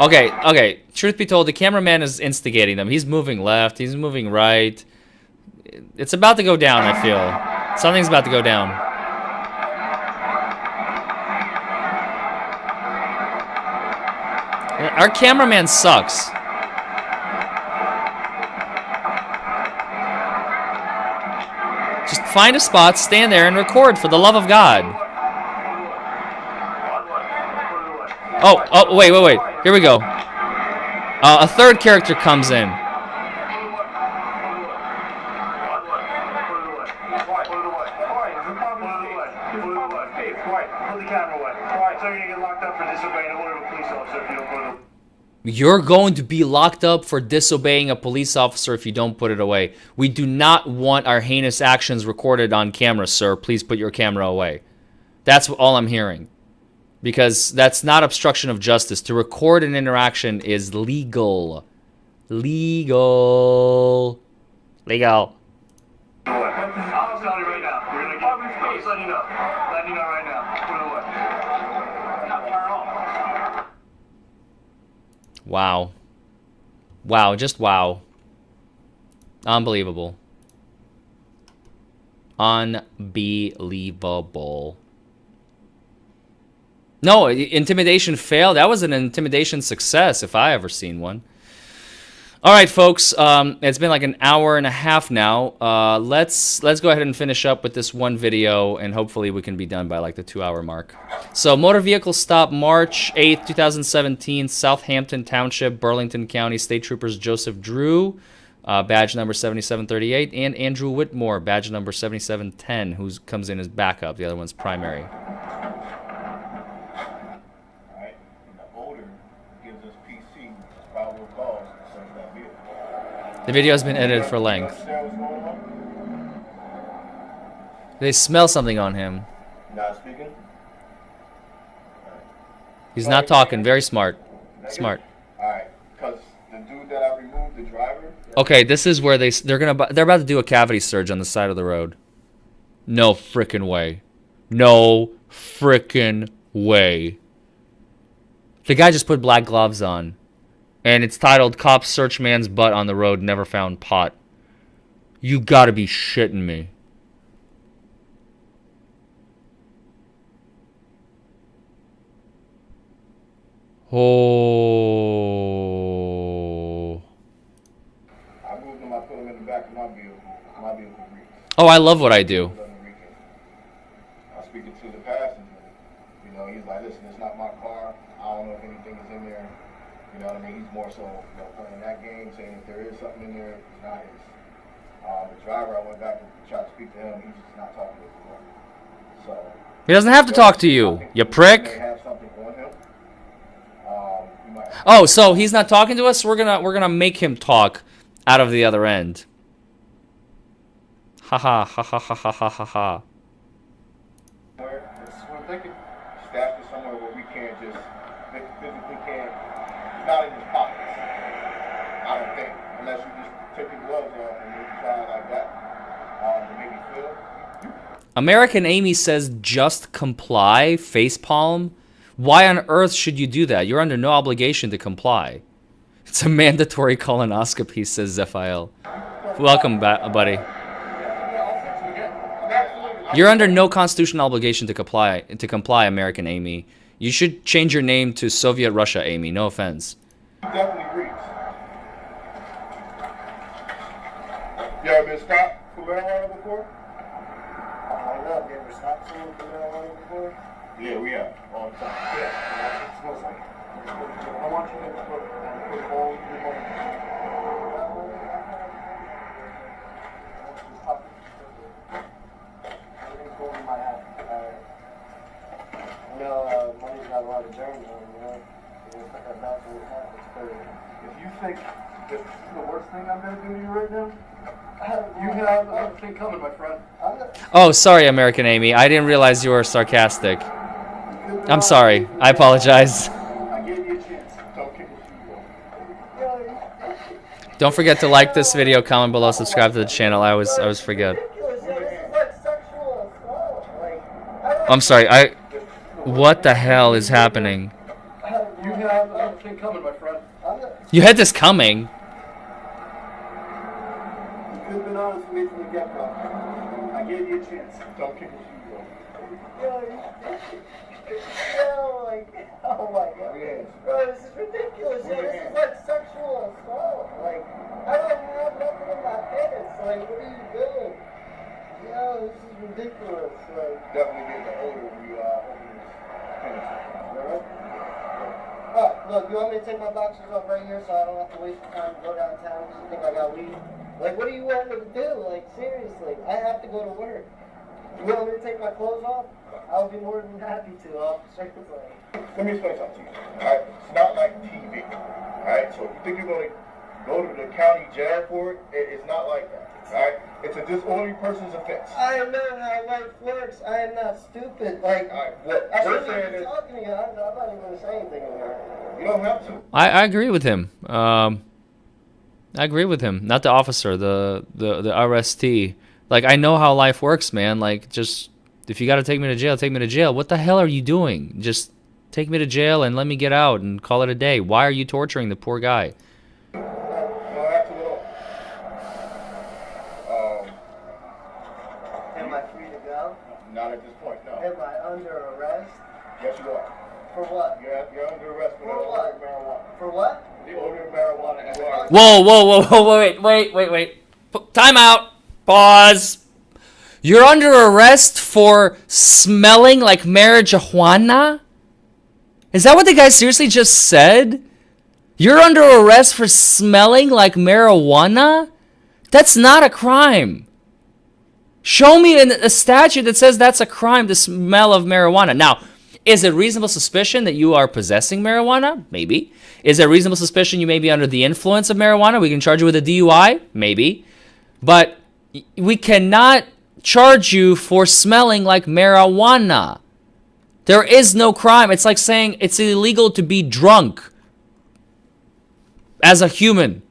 Okay. Truth be told, the cameraman is instigating them. He's moving left. He's moving right. It's about to go down, I feel. Something's about to go down. Our cameraman sucks. Just find a spot, stand there, and record for the love of God. Oh, wait. Here we go. A third character comes in. You're going to be locked up for disobeying a police officer if you don't put it away. We do not want our heinous actions recorded on camera, sir. Please put your camera away. That's all I'm hearing. Because that's not obstruction of justice. To record an interaction is legal. Legal. Legal. I'll tell you right now. We're gonna get. I'm just letting you know. Letting you know right now. Put it away. Wow. Wow, just wow. Unbelievable. Unbelievable. No, intimidation failed. That was an intimidation success if I ever seen one. All right, folks. It's been like an hour and a half now. Let's go ahead and finish up with this one video, and hopefully we can be done by like the 2-hour mark. So, motor vehicle stop, March 8th, 2017, Southampton Township, Burlington County. State Troopers Joseph Drew, badge number 7738, and Andrew Whitmore, badge number 7710, who comes in as backup. The other one's primary. The video has been edited for length. They smell something on him. Not speaking? He's not talking. Very smart. Smart. Alright, because the dude that I removed, the driver... Okay, this is where they're about to do a cavity search on the side of the road. No frickin' way. No frickin' way. The guy just put black gloves on. And it's titled Cops Search Man's Butt on the Road, Never Found Pot. You gotta be shitting me. Oh. I moved him, I put him in the back of my vehicle. My vehicle reeks. Oh, I love what I do. I was speaking to the passenger. You know, he's like, listen, it's not my car. I don't know if anything is in there. You know what I mean? He's more so, you know, playing that game, saying if there is something in there, it's not his. The driver, I went back and tried to speak to him. He's just not talking to me. So He doesn't have to talk to you, you prick. They have something on him. He might have Oh, so he's not talking to us? We're gonna make him talk out of the other end. Ha ha ha ha ha ha ha ha ha. somewhere. That's what I'm thinking. Stashed it somewhere where we can't just physically can't. It's not in his pockets. I don't think, unless you just took your gloves off and maybe try it like that to maybe feel. American Amy says just comply, facepalm. Why on earth should you do that? You're under no obligation to comply. It's a mandatory colonoscopy, says Zephiel. Welcome back, buddy. You're under no constitutional obligation to comply, American Amy. You should change your name to Soviet Russia Amy. No offense. He definitely reeks. You ever been stopped for marijuana before? I love. You ever stopped someone for marijuana before? Yeah, we have. All the time. Yeah, that's what it smells like. I want you to put all your money. Everything's going in my head. You know, money's got a lot of germs on it, you know? It's like a natural habit. If you think that this is the worst thing I'm going to do to you right now, you have another thing coming, my friend. Oh, sorry, American Amy. I didn't realize you were sarcastic. I'm sorry. I apologize. I gave you a chance. Don't kick it. Don't forget to like this video, comment below, subscribe to the channel. I always forget. I'm sorry. What the hell is happening? You have another thing coming, my friend. You had this coming. You could have been honest with me from the get-go. I gave you a chance. Don't kick it. Oh my god. Bro, this is ridiculous. Yo, this is like sexual assault. Like, I don't have nothing in my pants. Like, what are you doing? Yo, this is ridiculous. Like, definitely getting the odor when you open this pants. Alright? Look, you want me to take my boxers off right here so I don't have to waste your time to go downtown because you think I got weed? Like, what do you want me to do? Like, seriously, I have to go to work. You want me to take my clothes off? I'll be more than happy to, officer. Let me explain something to you, alright? It's not like TV, alright? So if you think you're going to go to the county jail for it, it's not like that, alright? It's a disorderly person's offense. I know how life works. I am not stupid. Like, what we're saying is... talking to you. I'm not even going to say anything anymore. You don't have to. I agree with him. I agree with him. Not the officer, the RST. Like, I know how life works, man. Like, just, if you got to take me to jail, take me to jail. What the hell are you doing? Just take me to jail and let me get out and call it a day. Why are you torturing the poor guy? No, absolutely. Am I free to go? Not at this point, no. Am I under arrest? Yes, you are. For what? You're under arrest for the odor of marijuana. For what? The odor of marijuana. You are. Whoa, wait. Time out. Pause. You're under arrest for smelling like marijuana? Is that what the guy seriously just said? You're under arrest for smelling like marijuana? That's not a crime. Show me a statute that says that's a crime, the smell of marijuana. Now, is it reasonable suspicion that you are possessing marijuana? Maybe. Is it reasonable suspicion you may be under the influence of marijuana? We can charge you with a DUI? Maybe. But we cannot charge you for smelling like marijuana. There is no crime. It's like saying it's illegal to be drunk as a human.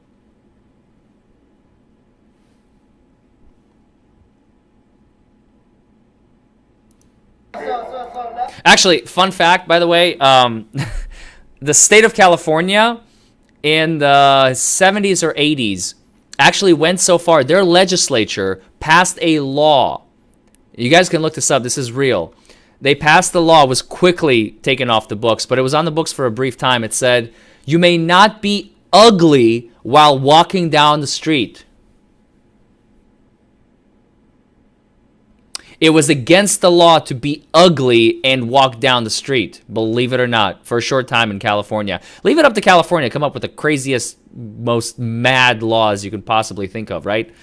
Actually, fun fact, by the way, the state of California in the 70s or 80s actually went so far, their legislature passed a law. You guys can look this up. This is real. They passed the law, was quickly taken off the books, but it was on the books for a brief time. It said, you may not be ugly while walking down the street. It was against the law to be ugly and walk down the street, believe it or not, for a short time in California. Leave it up to California to come up with the craziest, most mad laws you can possibly think of, right?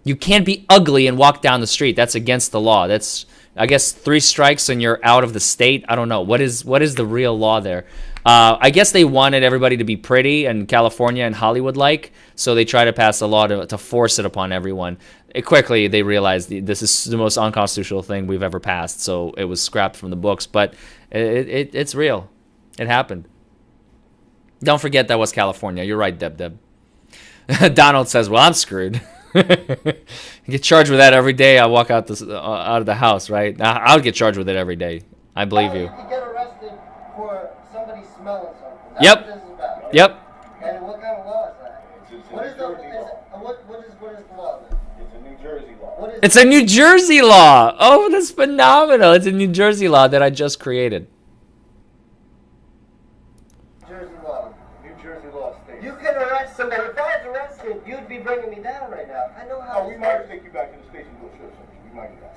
You can't be ugly and walk down the street. That's against the law. That's, I guess, 3 strikes and you're out of the state. I don't know. What is the real law there? I guess they wanted everybody to be pretty in California and Hollywood like, so they try to pass a law to force it upon everyone. Quickly, they realized this is the most unconstitutional thing we've ever passed, so it was scrapped from the books. But it's real. It happened. Don't forget that was California. You're right, Deb. Donald says, well, I'm screwed. Get charged with that every day I walk out of the house, right? I'll get charged with it every day. I believe you. You can get arrested for somebody smelling something. That's Yep. what this is about. Yep. And what kind of law is that? What is the law then? It's a New Jersey law. What is It's a New Jersey law. Oh, that's phenomenal. It's a New Jersey law that I just created. Jersey law? New Jersey law states. You can arrest somebody. If I was arrested, you'd be bringing me down right now. I know how Oh, we this might works. take you back to the station to do a strip search. We might do that.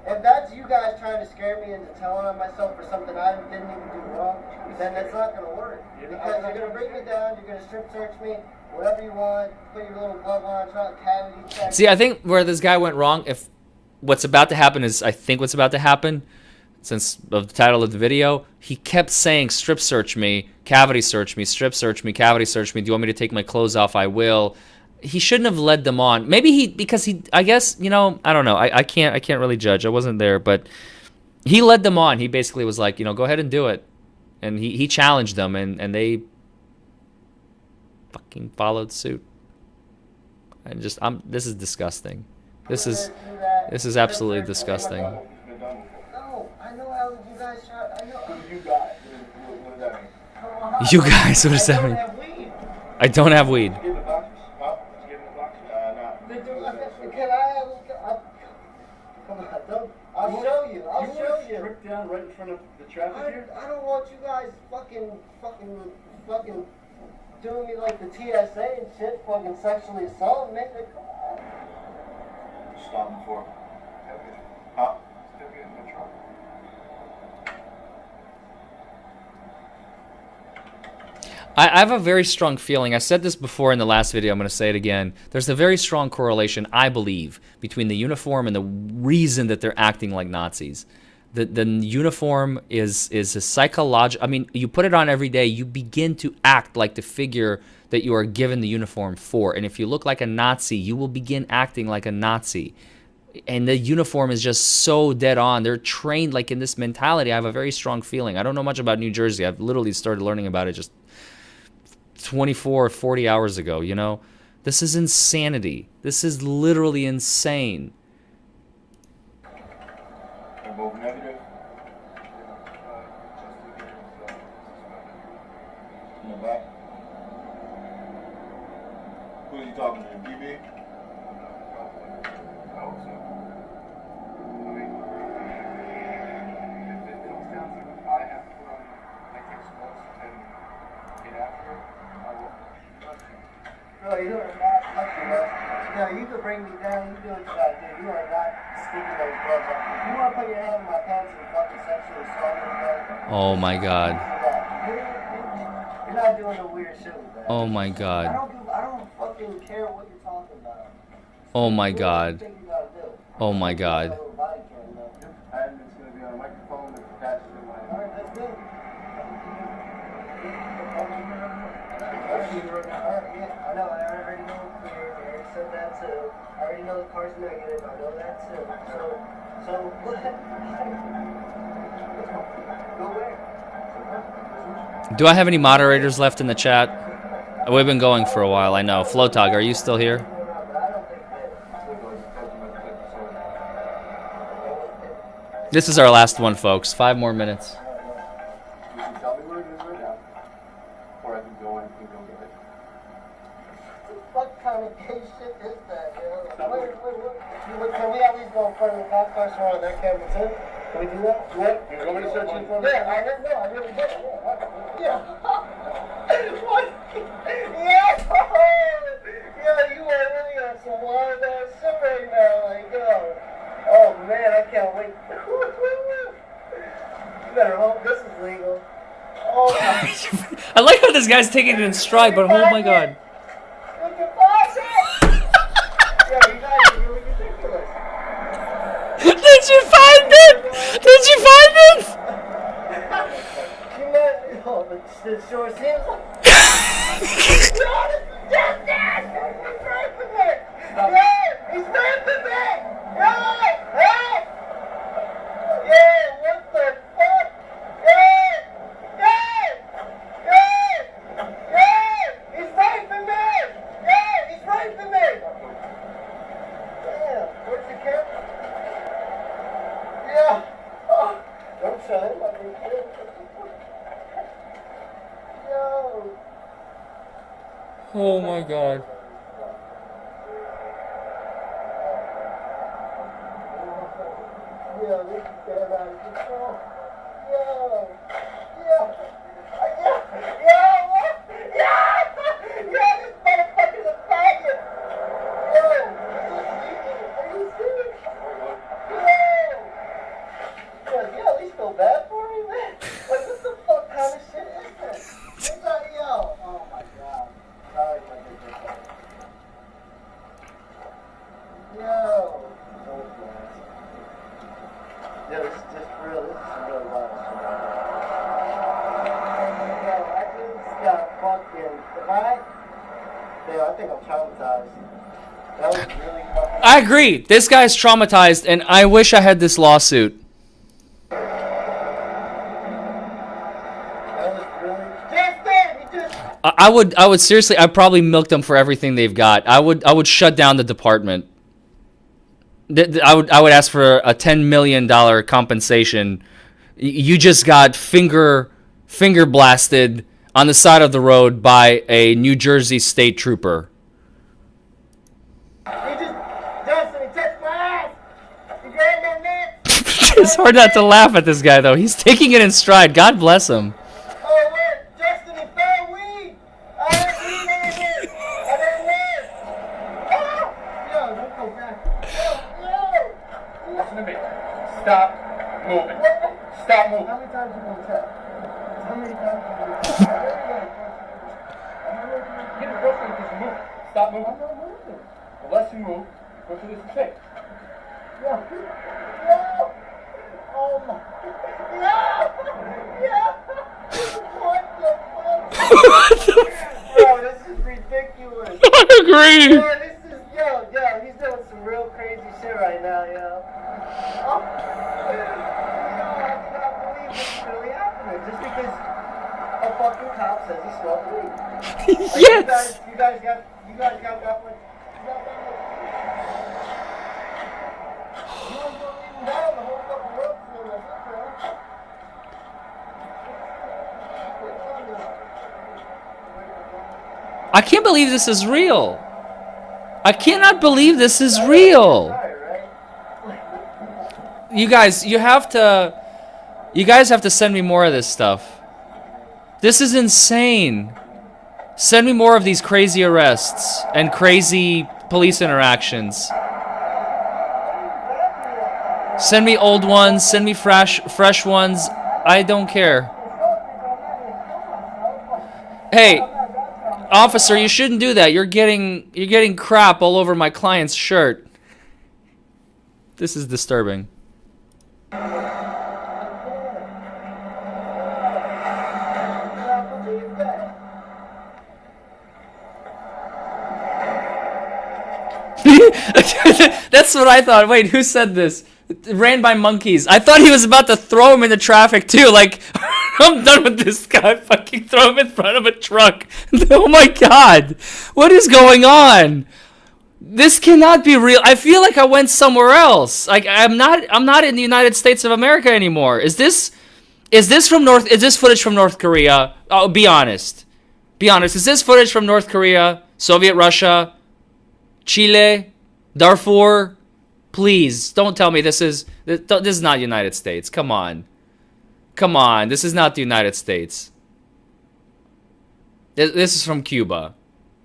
If that's you guys trying to scare me into telling on myself for something I didn't even do wrong, then that's not going to work. Because you're going to bring me down, you're going to strip search me, whatever you want, put your little glove on, try to cavity check. See, I think where this guy went wrong, if what's about to happen is, I think what's about to happen, since of the title of the video, he kept saying, strip search me, cavity search me, strip search me, cavity search me. Do you want me to take my clothes off? I will. He shouldn't have led them on. Maybe because I guess, I don't know. I can't really judge. I wasn't there, but he led them on. He basically was like, go ahead and do it. And he challenged them, and they fucking followed suit. And this is disgusting. This is absolutely disgusting. No, I know how you guys try. I know. You guys. What does that mean? You guys, what does that mean? I don't have weed. Get in the boxes? Huh? Get in the boxes? No. Can I? Come on, don't. I'll show you. I'll show you. Strip down right in front of the traffic here? I don't want you guys fucking doing me like the TSA and shit, fucking sexually assaulting me. Come on. Stop him for. Huh? Still getting in trouble. I have a very strong feeling. I said this before in the last video. I'm going to say it again. There's a very strong correlation, I believe, between the uniform and the reason that they're acting like Nazis. The uniform is a psychological. I mean, you put it on every day, you begin to act like the figure that you are given the uniform for. And if you look like a Nazi, you will begin acting like a Nazi. And the uniform is just so dead on. They're trained like in this mentality. I have a very strong feeling. I don't know much about New Jersey. I've literally started learning about it just 24 or 40 hours ago, This is insanity. This is literally insane. They're both negative. In the back. Who is he talking to? DB? I hope so. I mean, if it comes down to it, I have to put on my kids' clothes and get after it, I will. No, you are not touching us. No, you can bring me down. You do what you gotta do. You are not sticking those gloves on. You want to put your hand in my pants and fucking sexually assault me, bro? Oh my God. You're not doing the weird shit with that. Oh my God. I don't fucking care what you're talking about. Oh my God. What do you think you gotta do? Oh my God. A little body cam, though. And it's going to be on a microphone that's attached to my. Alright, that's good. I know, I already know it's clear. I already said that too. I already know the car's negative. I know that too. So what? Go where? Do I have any moderators left in the chat? We've been going for a while, I know. Flotog, are you still here? This is our last one, folks. 5 more minutes. You can tell me where it is right now, or I can go in and go get it. car on that camera too? Can we do that? What? You want me to search you for me? Yeah, I really did. Yeah. What? Yeah. Yeah, you are really on some wild ass shit right now. Like, yo. Oh man, I can't wait. You better hope this is legal. Oh my. I like how this guy's taking it in stride, but oh my god. We can pause it! Yeah, you guys are really ridiculous. Did you find it? Did you find it? You know, oh, it sure seems like... No, this is just that! He's raping me! Yeah, he's raping me! Yeah, hey! Yeah, what the fuck? Yeah! Yeah! Yeah! Yeah! He's raping me! Yeah, he's raping me! Yeah, where's the camera? Yeah. Oh, don't show him. I mean, yo. Oh my god. Yo, this is getting out of control. Yo. Yo. Yo. Yo. What? Yo. Yo, this motherfucker's a faggot. Yo. Are you serious? Yo. Yo, you at least feel bad for me, man? Like, what the fuck kind of shit is this? It's like, yo. Oh my god. Sorry, my big dick. Yo. Yo, this is just real. This is some real life shit. Yo, I just got fucking. Yo, I think I'm traumatized. That was really fucking. I agree. This guy's traumatized, and I wish I had this lawsuit. I would seriously, I'd probably milk them for everything they've got. I would shut down the department. I would ask for a $10 million compensation. You just got finger blasted on the side of the road by a New Jersey state trooper. It's hard not to laugh at this guy though. He's taking it in stride. God bless him. Stop moving. Stop moving. How many times you gonna tell? How many times you gonna tell? Get it frustrated because you move. Stop moving. I'm not moving. The less you move, the quicker this is safe. Yo. Yo. Oh my. Yo. Yo. What the fuck? Bro, this is ridiculous. I agree. Yo, this is, yo, he's doing some real crazy shit right now, yo. Oh, yo, I cannot believe this is really happening. Just because a fucking cop says he smelled weed. Like, Yes. You guys got that one. You don't even down the whole fucking world feeling like that, bro. I can't believe this is real. I cannot believe this is real. You guys, you guys have to send me more of this stuff. This is insane. Send me more of these crazy arrests and crazy police interactions. Send me old ones, send me fresh ones. I don't care. Hey, officer, you shouldn't do that. You're getting crap all over my client's shirt. This is disturbing. That's what I thought. Wait, who said this? Ran by monkeys. I thought he was about to throw him in the traffic too. Like, I'm done with this guy. Fucking throw him in front of a truck. Oh my god. What is going on? This cannot be real. I feel like I went somewhere else. Like I'm not in the United States of America anymore. Is this footage from North Korea? Oh, be honest. Be honest. Is this footage from North Korea, Soviet Russia, Chile, Darfur? Please don't tell me this is not United States. Come on. Come on. This is not the United States. This is from Cuba,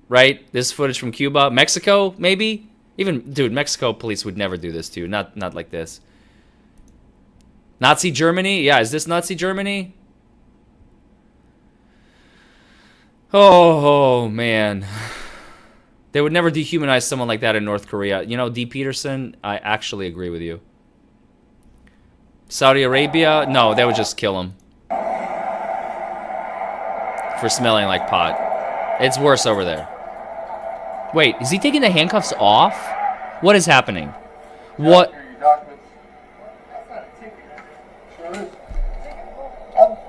right? This footage from Cuba, Mexico, maybe. Even dude, Mexico police would never do this to you. Not like this. Nazi Germany? Yeah, is this Nazi Germany? Oh man. They would never dehumanize someone like that in North Korea. You know, D. Peterson, I actually agree with you. Saudi Arabia? No, they would just kill him. For smelling like pot. It's worse over there. Wait, is he taking the handcuffs off? What is happening? What?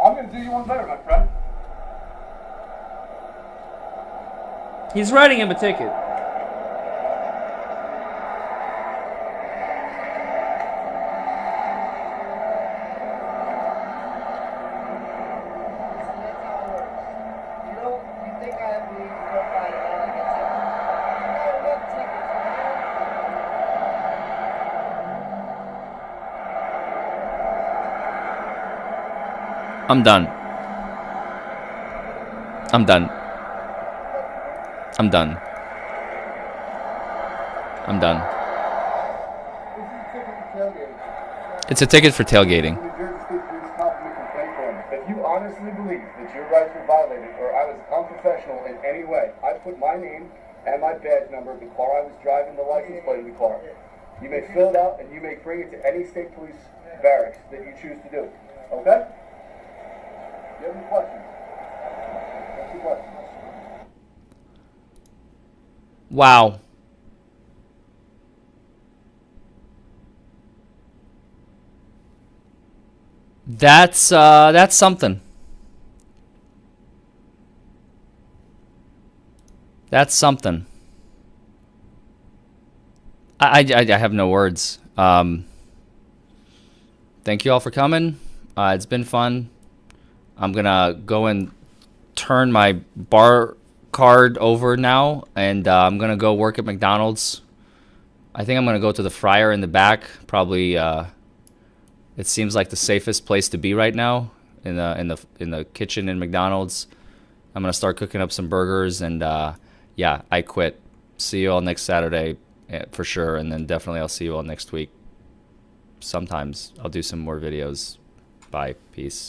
I'm going to do you one better, my friend. He's writing him a ticket. I'm done. I'm done. I'm done. I'm done. It's a ticket for tailgating. If you honestly believe that your rights were violated or I was unprofessional in any way, I put my name and my badge number of the car I was driving, the license plate of the car. You may fill it out and you may bring it to any state police barracks that you choose to do. Okay? Do you have any questions? Any questions? Wow. That's something. That's something. I have no words. Thank you all for coming. It's been fun. I'm gonna go and turn my bar card over now, and I'm gonna go work at McDonald's. I think I'm gonna go to the fryer in the back. Probably, it seems like the safest place to be right now in the kitchen in McDonald's. I'm gonna start cooking up some burgers, and yeah, I quit. See you all next Saturday for sure, and then definitely I'll see you all next week. Sometimes I'll do some more videos. Bye. Peace.